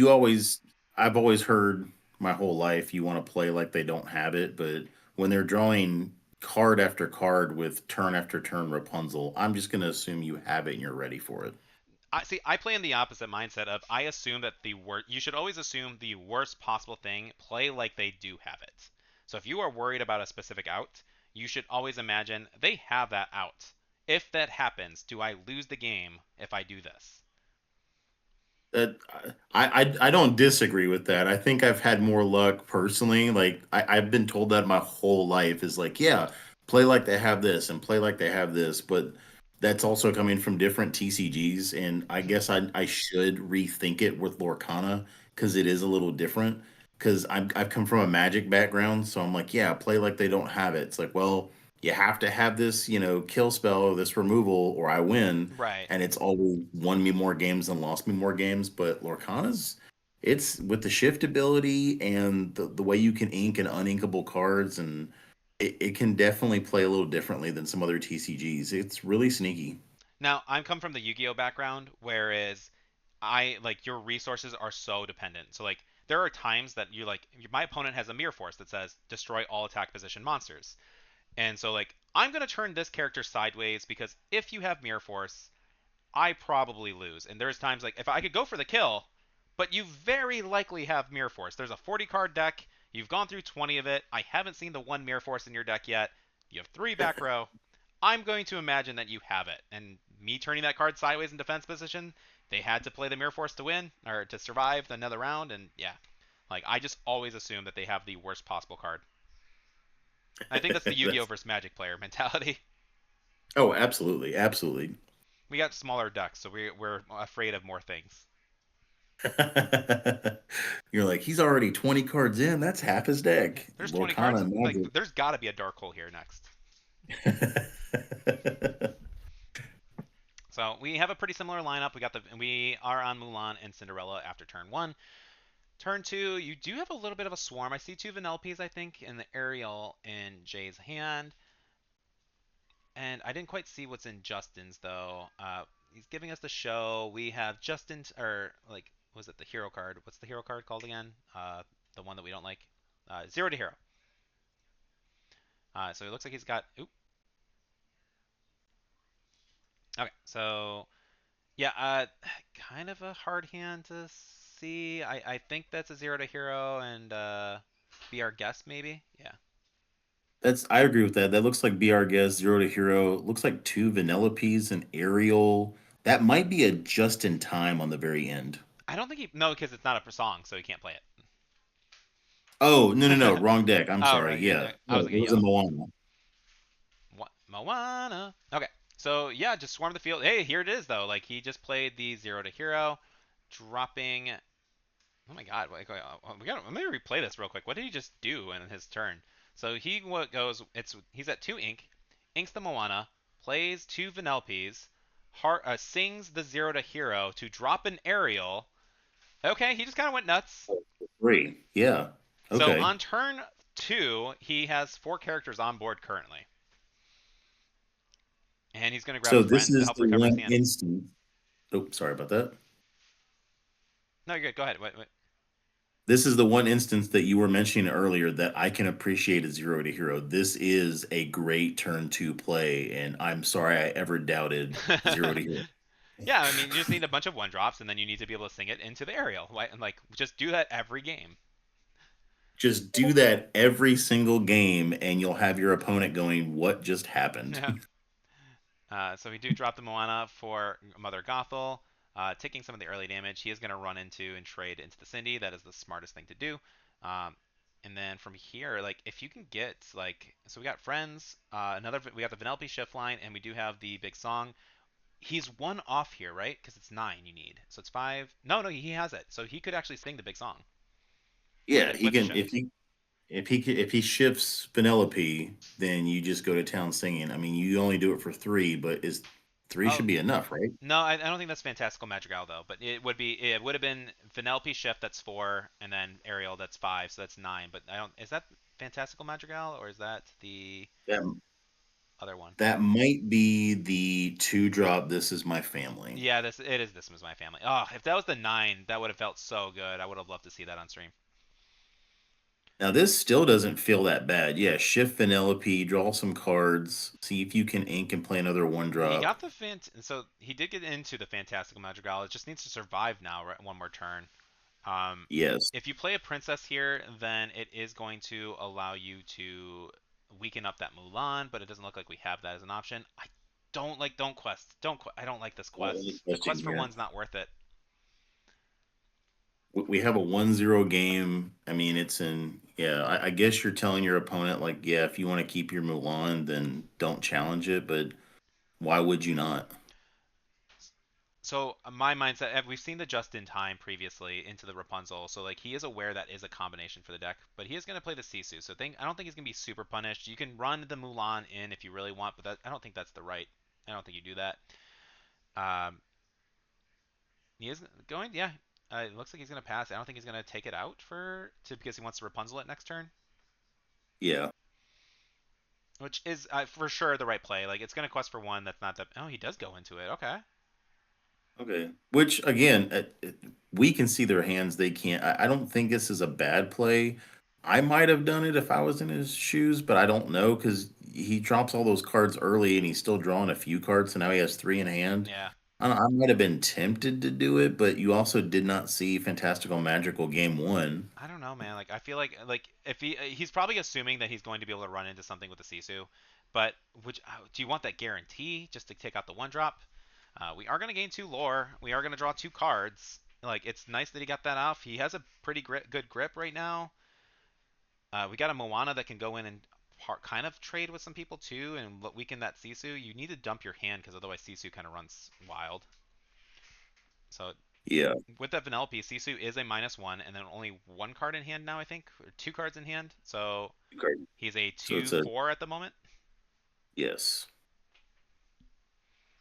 I've always heard. my whole life, you want to play like they don't have it, but when they're drawing card after card with turn after turn Rapunzel, I'm just going to assume you have it and you're ready for it. I see. I play in the opposite mindset of I assume that the worst. You should always assume the worst possible thing. Play like they do have it. So if you are worried about a specific out, you should always imagine they have that out. If that happens, do I lose the game if I do this? That I don't disagree with that. I think I've had more luck personally. Like I've been told that my whole life is like, yeah, play like they have this and play like they have this, but that's also coming from different TCGs, and I guess I should rethink it with Lorcana because it is a little different. Because I've come from a Magic background, so I'm like, yeah, play like they don't have it. It's like, well, you have to have this, kill spell or this removal, or I win, Right. and it's always won me more games than lost me more games. But Lorcana's, it's with the shift ability and the way you can ink and uninkable cards, and it can definitely play a little differently than some other TCGs. It's really sneaky. Now, I'm come from the Yu-Gi-Oh background, whereas I like your resources are so dependent. So like there are times that you like my opponent has a mirror force that says destroy all attack position monsters. And so like I'm going to turn this character sideways because if you have mirror force, I probably lose. And there's times like if I could go for the kill, but you very likely have mirror force. There's a 40 card deck. You've gone through 20 of it. I haven't seen the one mirror force in your deck yet. You have 3 back row. I'm going to imagine that you have it. And me turning that card sideways in defense position, they had to play the mirror force to win or to survive another round. And yeah, like I just always assume that they have the worst possible card. I think that's the Yu-Gi-Oh That's, versus Magic player mentality. oh, absolutely, absolutely. We got smaller decks, so we're afraid of more things. You're like, he's already 20 cards in. That's half his deck. There's 20 Lorcana cards. and Like Magic. there's got to be a dark hole here next. So we have a pretty similar lineup. We are on Mulan and Cinderella after turn 1. Turn 2, you do have a little bit of a swarm. I see 2 Vanellope's, I think, in the Ariel in Jay's hand. And I didn't quite see what's in Justin's, though. He's giving us the show. We have Justin, or, like, was it the hero card? What's the hero card called again? The one that we don't like? Zero to Hero. So it looks like he's got... Oop. Okay, so... Yeah, kind of a hard hand to see. I think that's a Zero to Hero and be our guest, maybe? Yeah. I agree with that. That looks like Be Our Guest, Zero to Hero. Looks like 2 Vanellope's and Ariel. That might be a just in time on the very end. I don't think he... No, because it's not a song, so he can't play Oh, no, no, no. it. Wrong deck. I'm Oh, sorry. right. Yeah. I No, was it looking at was a yellow. Moana. Moana. Okay. So, yeah, just swarm the field. Hey, here it is, though. Like, he just played the Zero to Hero, dropping... Oh my god. Let me replay this real quick. What did he just do in his turn? So he goes... He's at 2 ink, inks the Moana, plays 2 Vanellope's, sings the Zero to Hero to drop an Ariel. Okay, he just kind of went nuts. 3. Yeah. So Okay. on turn 2, he has 4 characters on board currently. And he's going to grab So his this friends to is help the recover his one hand. instance. Oh, sorry about that. No, you're good. Go ahead. Wait. This is the one instance that you were mentioning earlier that I can appreciate a Zero to Hero. This is a great turn 2 play, and I'm sorry I ever doubted Zero to Hero. Yeah, I mean, you just need a bunch of 1-drops, and then you need to be able to sing it into the aerial. And, like, just do that every game. Just do that every single game, and you'll have your opponent going, "What just happened?" Yeah. So we do drop the Moana for Mother Gothel, taking some of the early damage. He is going to run into and trade into the Cindy. That is the smartest thing to do. And then from here, like if you can get like, so we got friends, we got the Vanellope shift line, and we do have the big song. He's 1 off here, right? Because it's 9 you need. So it's 5. No, he has it. So he could actually sing the big song Yeah, he with the can. shift. If he shifts Penelope, then you just go to town singing. I mean, you only do it for 3, but is 3 Oh, should be enough, right? no, I don't think that's Fantastical Madrigal though. But it would have been Vanellope shift that's 4, and then Ariel that's 5, so that's 9. But I don't. Is that Fantastical Madrigal or is that the That other one? that might be the 2-drop. This is my family. Yeah, This was my family. Oh, if that was the 9, that would have felt so good. I would have loved to see that on stream. Now this still doesn't feel that bad. Yeah, shift Vanellope, draw some cards, see if you can ink and play another one He drop. got the so he did get into the Fantastical Madrigal. It just needs to survive now, right? One more turn. Um, Yes. if you play a princess here, then it is going to allow you to weaken up that Mulan, but it doesn't look like we have that as an option. I don't quest. I don't like this quest. The Question quest for here. one's not worth it. We have a 1-0 game. I mean, it's in. Yeah, I guess you're telling your opponent like, yeah, if you want to keep your Mulan, then don't challenge it. But why would you not? So my mindset, we've seen the just in time previously into the Rapunzel, so like he is aware that is a combination for the deck, but he is going to play the Sisu. So I don't think he's going to be super punished. You can run the Mulan in if you really want, but I don't think that's the right. I don't think you do that. Um, he is going, yeah. It looks like he's going to pass. I don't think he's going to take it out because he wants to Rapunzel it next turn, Yeah. which is for sure the right play. Like it's going to quest for one. That's not that. Oh, he does go into it. Okay. Okay. Which again, we can see their hands. They can't. I don't think this is a bad play. I might have done it if I was in his shoes, but I don't know because he drops all those cards early and he's still drawing a few cards. So now he has three in hand. Yeah. I might have been tempted to do it, but you also did not see Fantastical Magical Game One. I don't know, man. Like I feel like if he's probably assuming that he's going to be able to run into something with the Sisu, but which do you want that guarantee just to take out the one drop? We are going to gain two lore. We are going to draw two cards. Like it's nice that he got that off. He has a pretty good grip right now. We got a Moana that can go in and kind of trade with some people too and weaken that Sisu. You need to dump your hand because otherwise Sisu kind of runs wild. So Yeah. with that Vanellope, Sisu is a -1, and then only one card in hand now, I think, or two cards in hand. So Great. he's a So it's two a four at the moment. yes,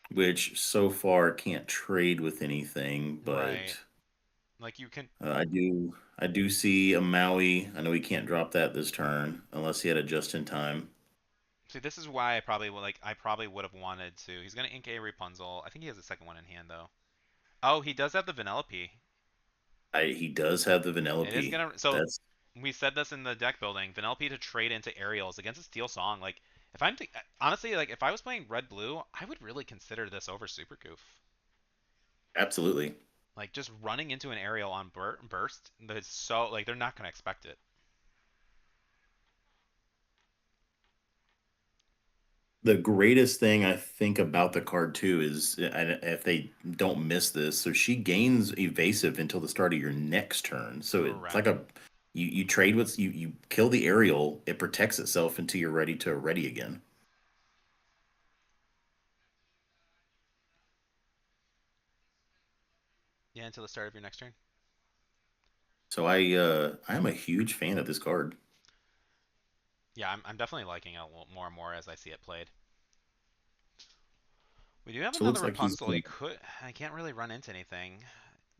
which so far can't trade with anything, Right. but Like you can. I do see a Maui. I know he can't drop that this turn unless he had a just in time. See, this is why I probably would have wanted to. He's gonna ink a Rapunzel. I think he has a second one in hand though. Oh, he does have the Vanellope. He does have the It is Vanellope. gonna. So That's we said this in the deck building. Vanellope to trade into aerials against a Steel Song. Like if I'm honestly like if I was playing red blue, I would really consider this over Super Goof. absolutely. Like just running into an aerial on burst, that's so like they're not gonna expect it. The greatest thing I think about the card too is if they don't miss this, so she gains evasive until the start of your next turn. So it's like Correct. a you trade with you kill the aerial, it protects itself until you're ready to ready again. Yeah, until the start of your next turn. So I am a huge fan of this card. Yeah, I'm definitely liking it more and more as I see it played. We do have So it another looks like he's Rapunzel. gonna, I can't really run into anything.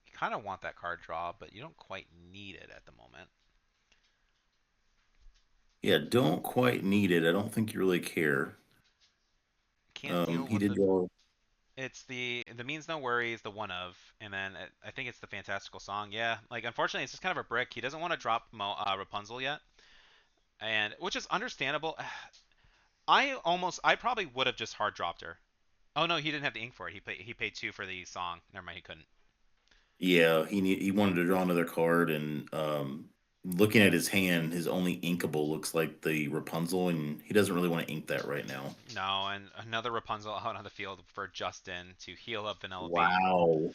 You kind of want that card draw, but you don't quite need it at the moment. yeah, don't quite need it. I don't think you really care. Can't deal He with did the. draw. It's the means no worries, the one of, and then I think it's the fantastical song. Yeah, like unfortunately it's just kind of a brick. He doesn't want to drop Rapunzel yet, and which is understandable. I probably would have just hard dropped her. Oh no, he didn't have the ink for it. He paid two for the song. Never mind, he couldn't. Yeah, he wanted to draw another card, and looking at his hand, his only inkable looks like the Rapunzel, and he doesn't really want to ink that right now. No, and another Rapunzel out on the field for Justin to heal up Vanellope. Wow.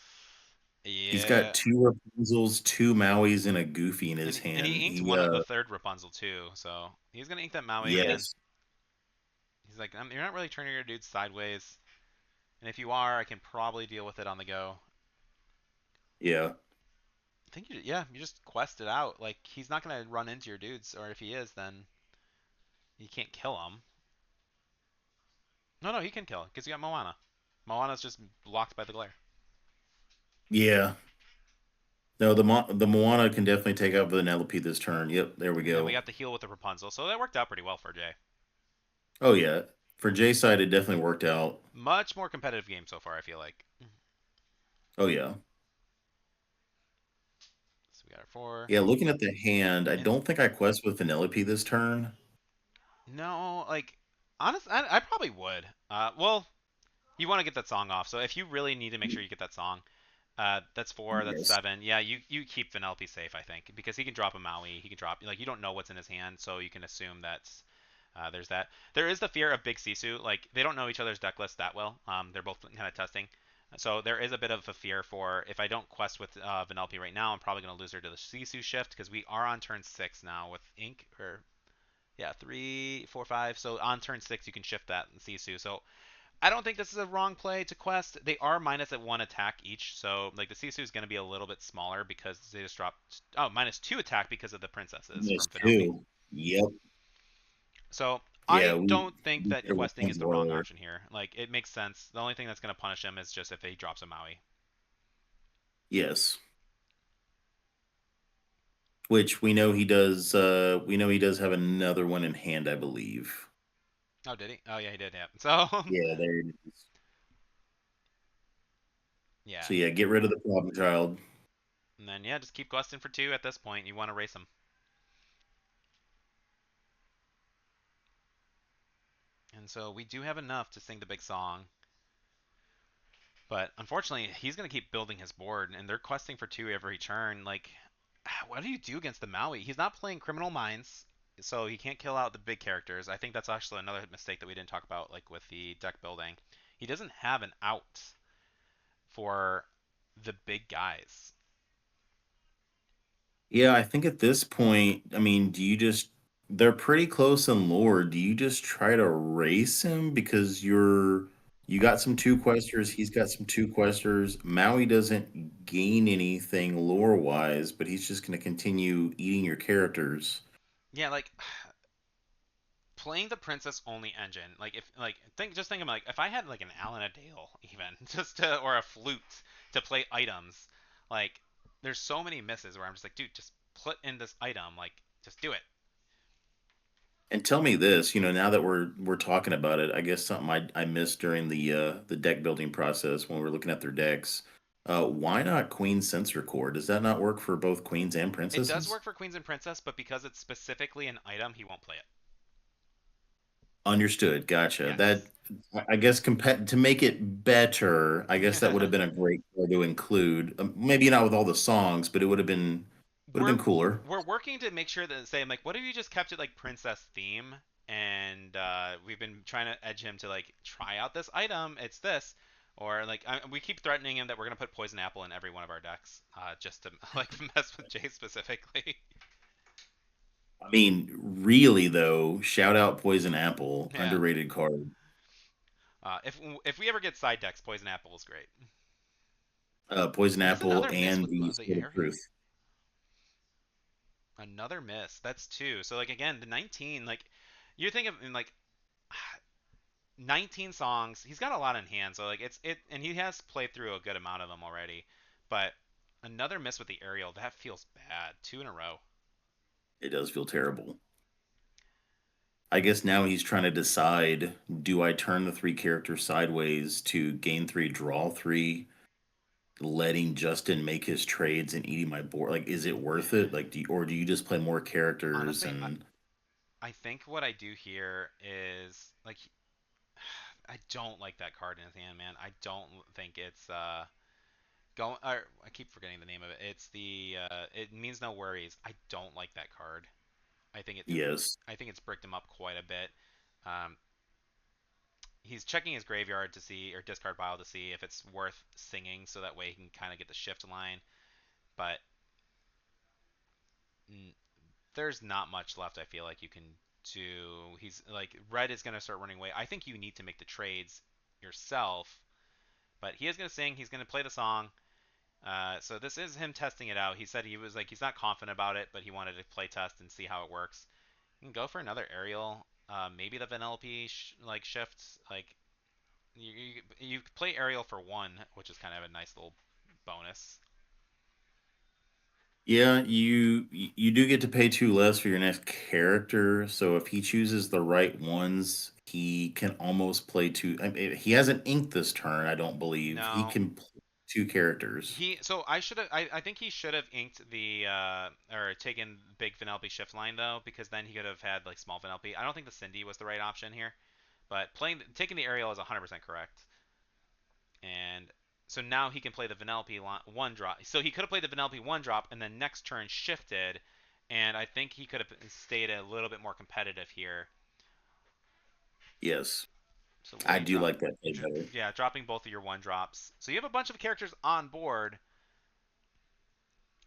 He's got Yeah, two Rapunzels, two Mauis, and a Goofy in his and he hand. inked He one of the third Rapunzel too, so he's gonna ink that Maui again. yes. He's like, you're not really turning your dudes sideways, and if you are, I can probably deal with it on the go. Yeah. I think yeah, you just quest it out. Like he's not gonna run into your dudes, or if he is, then you can't kill him. No, he can kill because you got Moana. Moana's just blocked by the glare. Yeah. No, the Moana can definitely take out Vanellope this turn. Yep, there we And then we go. got the heal with the Rapunzel, so that worked out pretty well for Jay. Oh yeah. For Jay's side, it definitely worked out. Much more competitive game so far, I feel like. Oh yeah. So got our 4. Yeah, looking at the hand, I And don't think I quest with Vanellope this turn. no, like, honest, I probably would. Well, you want to get that song off. So if you really need to make sure you get that song, that's 4. That's Yes. 7. Yeah, you keep Vanellope safe, I think, because he can drop a Maui. He can drop, like, you don't know what's in his hand, so you can assume that's there's that. There is the fear of Big Sisu. Like, they don't know each other's deck list that well. They're both kind of testing. So there is a bit of a fear for if I don't quest with Vanellope right now, I'm probably going to lose her to the Sisu shift because we are on turn 6 now with Ink, or yeah, 3, 4, 5. So on turn 6 you can shift that in Sisu. So I don't think this is a wrong play to quest. They are minus at 1 attack each, so like the Sisu is going to be a little bit smaller because they just dropped minus 2 attack because of the princesses Minus from Penelope. two. Yep. So Yeah, I don't think we that could have questing went is the more wrong there. option here. Like, it makes sense. The only thing that's going to punish him is just if he drops a Maui. Yes. Which we know he does. We know he does have another one in hand, I believe. Oh, did he? Oh, yeah, he did. Yeah. So Yeah, there it is. yeah, So yeah, get rid of the problem child. and then yeah, just keep questing for 2 at this point. You want to race him. And so we do have enough to sing the big song. But unfortunately, he's going to keep building his board, and they're questing for 2 every turn. Like, what do you do against the Maui? He's not playing Criminal Minds, so he can't kill out the big characters. I think that's actually another mistake that we didn't talk about, like with the deck building. He doesn't have an out for the big guys. Yeah, I think at this point, I mean, do you just they're pretty close in lore. Do you just try to race him because you got some two questers, he's got some two questers. Maui doesn't gain anything lore wise, but he's just gonna continue eating your characters. Yeah, like playing the princess only engine. Like if like think of like if I had like an Alan Dale even just to or a flute to play items, like there's so many misses where I'm just like, dude, just put in this item, like just do it. And tell me this, now that we're talking about it, I guess something I missed during the deck building process when we were looking at their decks. Why not Queen Sensor Core? Does that not work for both queens and It does princesses? work for queens and princess, but because it's specifically an item, he won't play it. Understood. Gotcha. Yes. I guess to make it better, I guess that would have been a great card to include. Maybe not with all the songs, but it would have been we're cooler. we're working to make sure that say I'm like, what if you just kept it like princess theme? And we've been trying to edge him to like try out this item. It's this, or like we keep threatening him that we're gonna put poison apple in every one of our decks, just to like mess with Jay specifically. I mean, really though, shout out Poison Apple, Yeah. underrated card. If we ever get side decks, poison apple is great. Poison What is Apple another miss and with the the Sword of aerial? Truth. Another miss. That's 2. So like again, the 19, like you're thinking of like 19 songs. He's got a lot in hand, so like and he has played through a good amount of them already. But another miss with the aerial, that feels bad. 2 in a row. It does feel terrible. I guess now he's trying to decide, do I turn the three characters sideways to gain three, draw three, letting Justin make his trades and eating my board? Like, is it worth it? Like, or do you just play more characters Honestly, and I think what I do here is like I don't like that card in his hand, man. I don't think it's going. I keep forgetting the name of it. It's the it means no worries. I don't like that card. I think it's yes. I think it's bricked him up quite a bit. Um, he's checking his graveyard to see or discard pile to see if it's worth singing, so that way he can kind of get the shift line. But there's not much left. I feel like you can do. He's like red is gonna start running away. I think you need to make the trades yourself. But he is gonna sing. He's gonna play the song. So this is him testing it out. He said he was like he's not confident about it, but he wanted to play test and see how it works. You can go for another aerial. Maybe the Vanellope like shifts. Like you play aerial for 1, which is kind of a nice little bonus. Yeah, you do get to pay two less for your next character. So if he chooses the right ones, he can almost play two. I mean, he hasn't inked this turn, I don't believe. He No, can play 2 characters. I think he should have inked the or taken big Vanellope shift line though, because then he could have had like small Vanellope. I don't think the Cindy was the right option here, but taking the Ariel is 100% correct. And so now he can play the Vanellope one drop. So he could have played the Vanellope one drop and then next turn shifted, and I think he could have stayed a little bit more competitive here. Yes. So what do I you do drop? like that play better. Yeah, dropping both of your one drops. So you have a bunch of characters on board.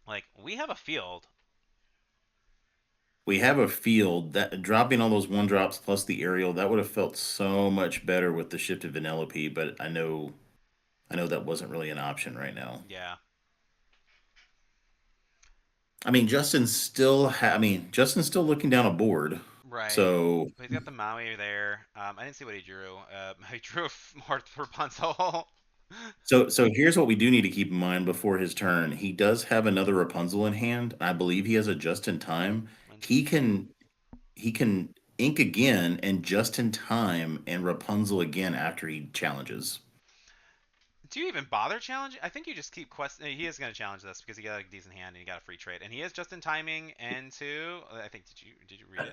Like we have a field. We have a field that dropping all those 1 drops plus the aerial, that would have felt so much better with the shifted Vanellope, but I know that wasn't really an option right now. Yeah, I mean, Justin's still looking down a board. right. So He's got the Maui there. I didn't see what he drew. He drew a more Rapunzel. so here's what we do need to keep in mind before his turn. He does have another Rapunzel in hand. I believe he has a just in time. He can he can ink again and just in time and Rapunzel again after he challenges. Do you even bother challenging? I think you just keep quest. He is going to challenge this because he got a decent hand and he got a free trade, and he is just in timing and to. I think did you read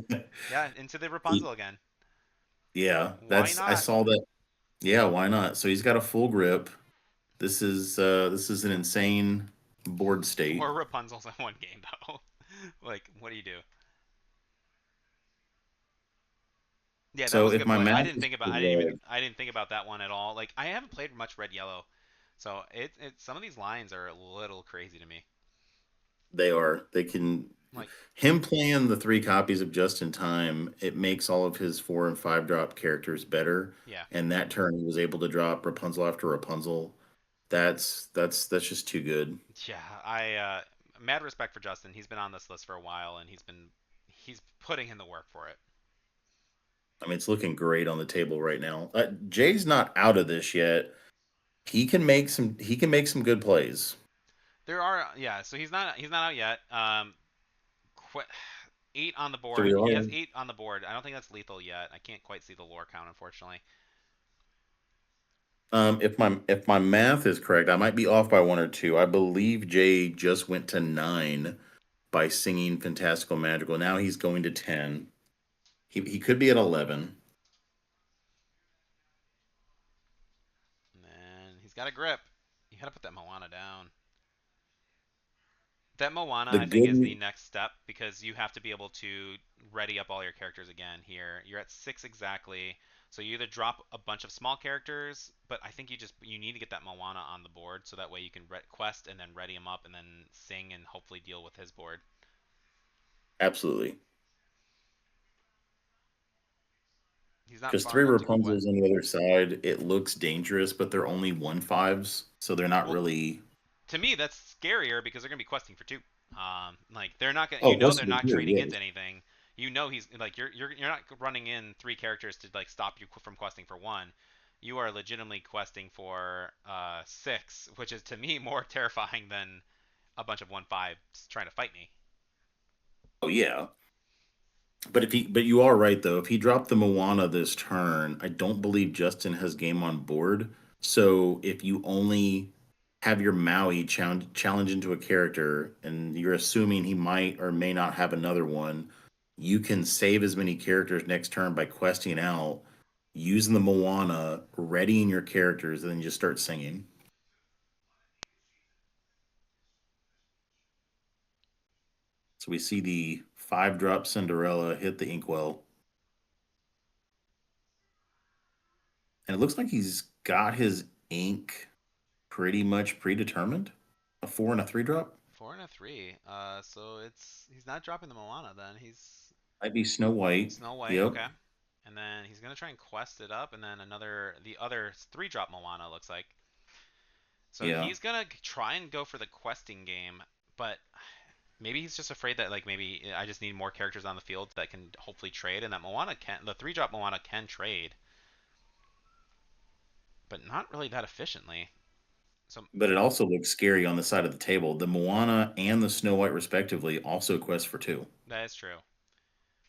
it? Yeah, into the Rapunzel again. Yeah, Why that's I not? saw that. Yeah, why not? So he's got a full grip. This is an insane board state. Four Rapunzels in one game though. Like, what do you do? Yeah, that So was a if good my point. math is correct, I didn't think about that one at all. Like I haven't played much red yellow, so it some of these lines are a little crazy to me. they are. They can Like him playing the 3 copies of Just in Time, it makes all of his 4 and 5 drop characters better. yeah, And that turn he was able to drop Rapunzel after Rapunzel. That's just too good. yeah. I mad respect for Justin. He's been on this list for a while and he's putting in the work for it. I mean, it's looking great on the table right now. Jay's not out of this yet. He can make some good plays. There are yeah. So he's not out yet. Qu- 8 on the So board. we He are has 8 on the board. I don't think that's lethal yet. I can't quite see the lore count unfortunately. if my math is correct, I might be off by 1 or 2. I believe Jay just went to 9 by singing Fantastical Magical. Now he's going to 10. He could be at 11. And he's got a grip. You gotta put that Moana down. That Moana, The I think, is the good next step because you have to be able to ready up all your characters again here. You're at 6 exactly. So you either drop a bunch of small characters, but I think you need to get that Moana on the board so that way you can quest and then ready him up and then sing and hopefully deal with his board. Absolutely. He's not Because far 3 enough to go wet. Rapunzels on the other side, it looks dangerous, but they're only 1/5s, so they're not Well, really. to me that's scarier because they're gonna be questing for 2. Like they're not gonna, Oh, they're Western not here, trading into yes. anything. He's like you're not running in 3 characters to like stop you from questing for 1. You are legitimately questing for 6, which is to me more terrifying than a bunch of 1/5s trying to fight me. Oh yeah. But you are right though. If he dropped the Moana this turn, I don't believe Justin has game on board. So if you only have your Maui challenge into a character, and you're assuming he might or may not have another one, you can save as many characters next turn by questing out, using the Moana, readying your characters, and then just start singing. So we see the 5 drop Cinderella hit the inkwell. And it looks like he's got his ink pretty much predetermined. A 4 and a 3 drop 4 and a 3. So he's not dropping the Moana then. He's might be Snow White. Snow White. Yep. Okay. And then he's gonna try and quest it up, and then the other 3 drop Moana looks like. So Yeah. he's gonna try and go for the questing game, but maybe he's just afraid that like maybe I just need more characters on the field that can hopefully trade, and that the 3 drop Moana can trade, but not really that efficiently. So But it also looks scary on the side of the table. The Moana and the Snow White, respectively, also quest for 2. that is true.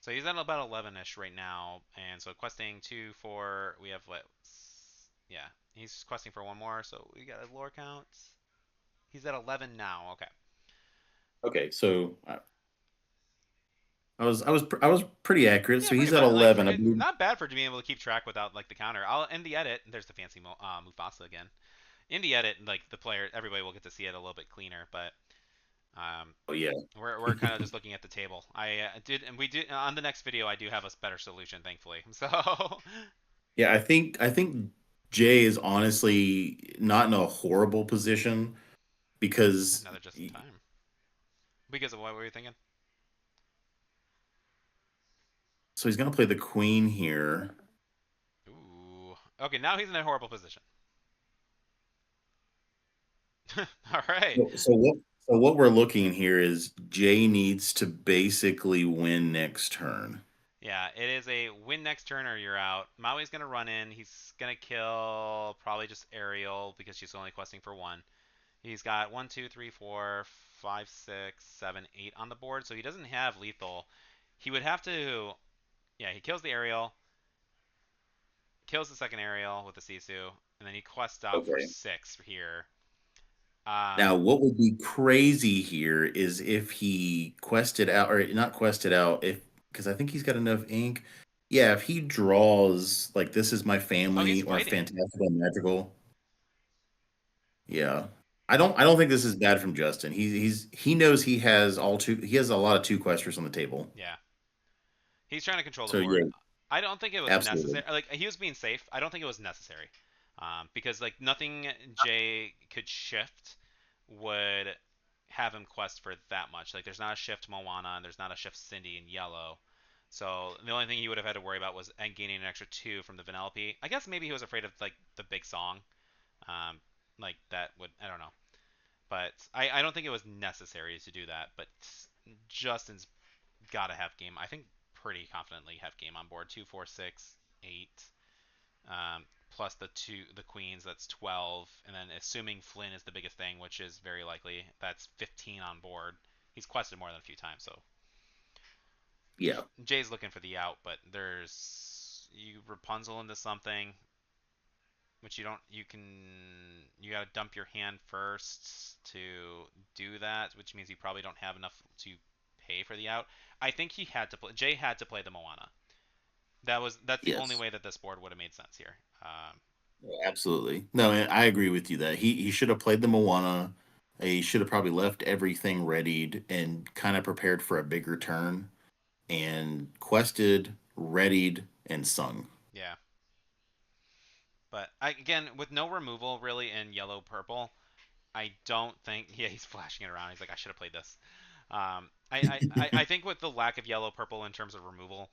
So he's at about 11ish right now, and so questing 2, 4. We have what? Yeah, He's questing for one more, so we got his lore count. He's at 11 now. Okay. Okay, so I was pretty accurate. Yeah, So pretty he's at much. Like, 11. I believe. not bad for being able to keep track without like the counter. I'll end the edit. There's the fancy Mufasa again. In the edit, like the player, everybody will get to see it a little bit cleaner. But um, Oh yeah. we're kind of just looking at the table. I did, and we did on the next video. I do have a better solution, thankfully. So Yeah, I think Jay is honestly not in a horrible position because another just in time. Because of what were you thinking? so he's gonna play the queen here. Ooh. Okay, now he's in a horrible position. All right. So what we're looking here is Jay needs to basically win next turn. Yeah, it is a win next turn or you're out. Maui's gonna run in. He's gonna kill probably just Ariel because she's only questing for one. He's got 1, 2, 3, 4, 5, 6, 7, 8 on the board, so he doesn't have lethal. He would have to. Yeah, he kills the Ariel, kills the second Ariel with the Sisu, and then he quests out for Okay. 6 here. Now, Um, what would be crazy here is if he quested out, or not quested out, if because I think he's got enough ink. Yeah, if he draws like "This Is My oh, he's Family" or fighting. "Fantastical and Magical," yeah, I don't think this is bad from Justin. He knows he has all two. He has a lot of two questers on the table. Yeah, he's trying to control the So board. yeah, I don't think it was absolutely. necessary. Like he was being safe. I don't think it was necessary, because like nothing Jay could shift would have him quest for that much. Like there's not a shift Moana and there's not a shift Cindy in yellow. So the only thing he would have had to worry about was gaining an extra 2 from the Vanellope. I guess maybe he was afraid of like the big song, um, like that would I don't know. But I don't think it was necessary to do that. But Justin's gotta have game. I think pretty confidently have game on board. 2, 4, 6, 8, plus the queens. That's 12, and then assuming Flynn is the biggest thing, which is very likely, that's 15 on board. He's quested more than a few times, so Yeah, Jay's looking for the out. But there's you Rapunzel into something, which you don't. You gotta dump your hand first to do that, which means you probably don't have enough to pay for the out. I think he had to play. Jay had to play the Moana. That's the only yes, way that this board would have made sense here. absolutely. No, I agree with you that he should have played the Moana. He should have probably left everything readied and kind of prepared for a bigger turn and quested, readied, and sung. Yeah, but again, with no removal really in yellow purple, I don't think. Yeah, he's flashing it around. He's like, I should have played this. I think with the lack of yellow purple in terms of removal,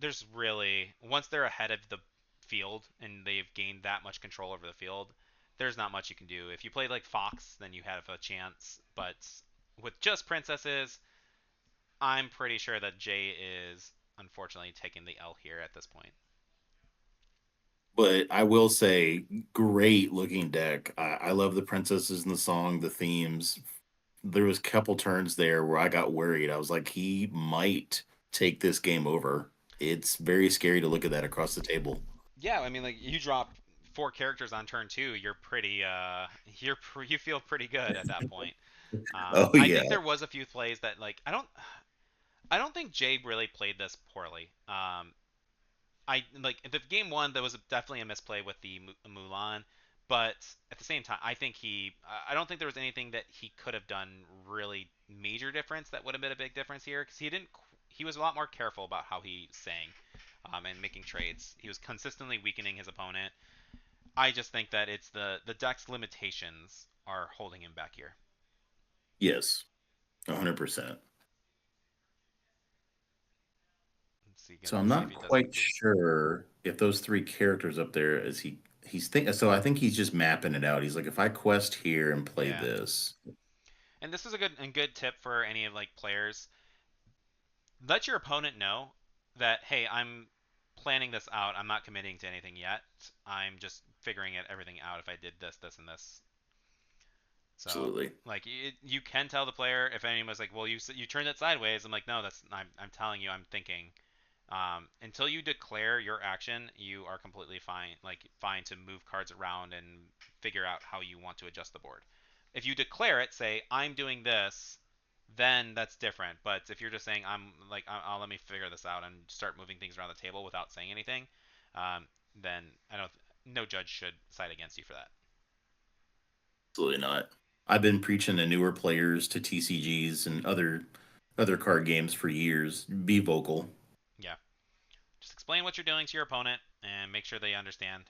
there's really once they're ahead of the field and they've gained that much control over the field, there's not much you can do. If you played like Fox, then you have a chance. But with just princesses, I'm pretty sure that Jay is unfortunately taking the L here at this point. But I will say, great looking deck. I love the princesses in the song, the themes. There was a couple turns there where I got worried. I was like, he might take this game over. It's very scary to look at that across the table. Yeah, I mean, like you drop 4 characters on turn 2, you're pretty you feel pretty good at that point. Oh I yeah, think there was a few plays that like I don't think Jay really played this poorly. I like the game one there was definitely a misplay with the Mulan, but at the same time I think I don't think there was anything that he could have done really major difference that would have been a big difference here because he was a lot more careful about how he sang, and making trades. He was consistently weakening his opponent. I just think that it's the deck's limitations are holding him back here. yes, 100%. Let's see, So gonna I'm see if not he does a quite boot. sure if those three characters up there is he's think so I think he's just mapping it out. He's like, if I quest here and play Yeah, this. and this is a good tip for any of like players. Let your opponent know that hey, I'm planning this out. I'm not committing to anything yet. I'm just figuring everything out if I did this, this, and this. So Absolutely. like you can tell the player if anyone's like, well, you turned it sideways. I'm like, no, I'm telling you, I'm thinking. Until you declare your action, you are completely fine, like fine to move cards around and figure out how you want to adjust the board. If you declare it, say I'm doing this, then that's different. But if you're just saying I'm like I'll let me figure this out and start moving things around the table without saying anything, then I don't. No judge should side against you for that. Absolutely not. I've been preaching to newer players, to TCGs and other card games for years. Be vocal. Yeah, just explain what you're doing to your opponent and make sure they understand.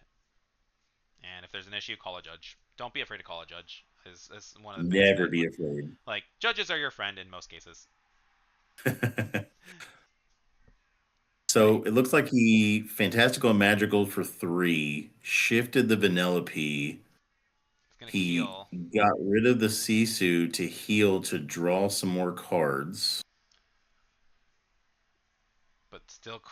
And if there's an issue, call a judge. Don't be afraid to call a judge. Is one of the biggest Never things. be afraid. Like judges are your friend in most cases. So Any, it looks like he fantastical and magical for 3, shifted the Vanellope. it's gonna He heal, got rid of the Sisu to heal to draw some more cards. but still,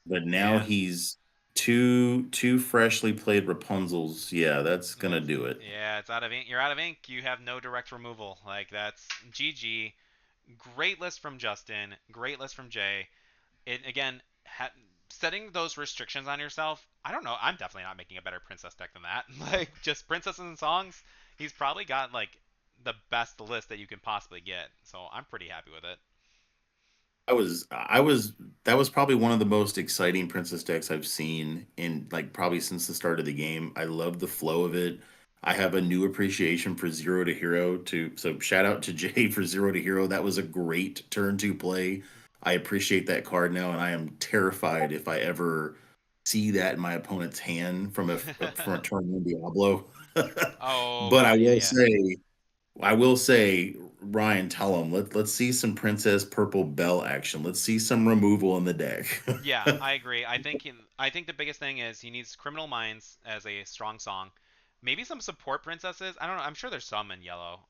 But now man. he's two freshly played Rapunzels. Yeah, that's gonna That's do it. yeah. It's out of ink. You're out of ink. You have no direct removal. Like that's GG. Great list from Justin. Great list from Jay. It again setting those restrictions on yourself. I don't know. I'm definitely not making a better princess deck than that. Like just princesses and songs. He's probably got like the best list that you can possibly get. So I'm pretty happy with it. I was that was probably one of the most exciting princess decks I've seen in like probably since the start of the game. I love the flow of it. I have a new appreciation for Zero to Hero too. So shout out to Jay for Zero to Hero. That was a great turn to play. I appreciate that card now, and I am terrified if I ever see that in my opponent's hand from a turn one Diablo. Oh But god, yeah, yeah. I will say, Ryan, tell him let's see some Princess Purple Bell action. Let's see some removal in the deck. Yeah, I agree. I think the biggest thing is he needs Criminal Minds as a strong song. Maybe some support princesses. I don't know. I'm sure there's some in yellow.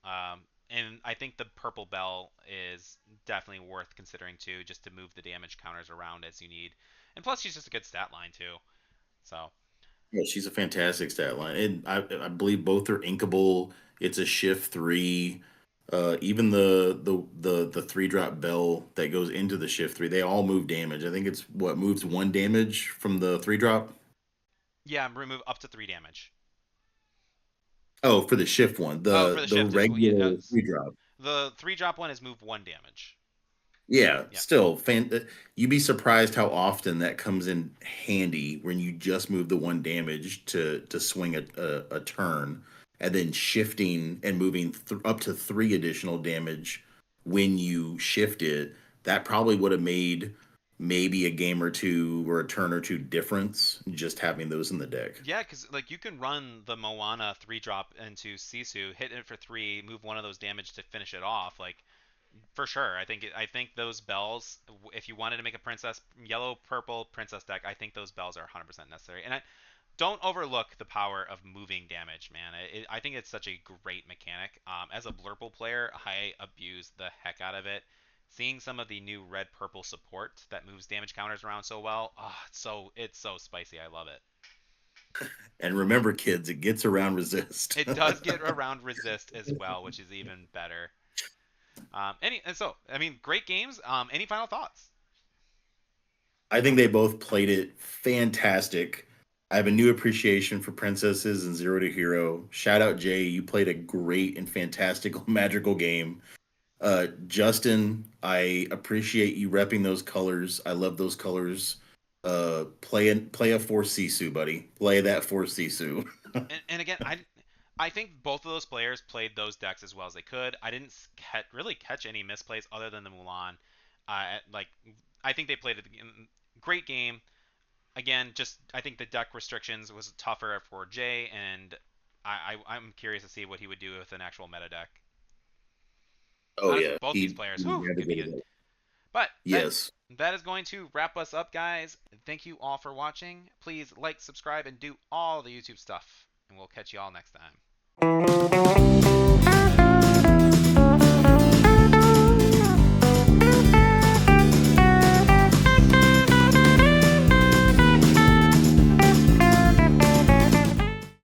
And I think the purple bell is definitely worth considering too, just to move the damage counters around as you need. And plus, she's just a good stat line too. So Yeah, she's a fantastic stat line, and I believe both are inkable. It's a shift 3. Even the 3-drop bell that goes into the shift 3, they all move damage. I think it's what moves 1 damage from the 3-drop. yeah, remove up to 3 damage. Oh, for the shift one, Oh, for the the the shift is yeah, regular 3-drop. the 3 drop one is move 1 damage. Yeah, Yeah, still, you'd be surprised how often that comes in handy when you just move the 1 damage to swing a turn, and then shifting and moving up to 3 additional damage when you shift it. That probably would have made maybe a game or two or a turn or two difference just having those in the deck. yeah, because like you can run the Moana 3 drop into Sisu, hit it for 3, move one of those damage to finish it off. Like for sure. I think those bells, if you wanted to make a princess yellow purple princess deck, I think those bells are 100% necessary. And don't overlook the power of moving damage, man. I think it's such a great mechanic. As a blurple player, I abuse the heck out of it. Seeing some of the new red purple support that moves damage counters around so well, it's so spicy. I love it. And remember, kids, it gets around resist. It does get around resist as well, which is even better. I mean, great games. Any final thoughts? I think they both played it fantastic. I have a new appreciation for princesses and Zero to Hero. Shout out Jay, you played a great and fantastical magical game. Justin, I appreciate you repping those colors. I love those colors. Play a Force Sisu, buddy. Play that Force Sisu. And again, I think both of those players played those decks as well as they could. I didn't really catch any misplays other than the Mulan. Like I think they played a great game. Again, just I think the deck restrictions was tougher for Jay, and I'm curious to see what he would do with an actual meta deck. Oh Honestly, yeah, both these players, he whew, could be navigated good. it. But Yes. that is going to wrap us up, guys. Thank you all for watching. Please like, subscribe, and do all the YouTube stuff, and we'll catch you all next time.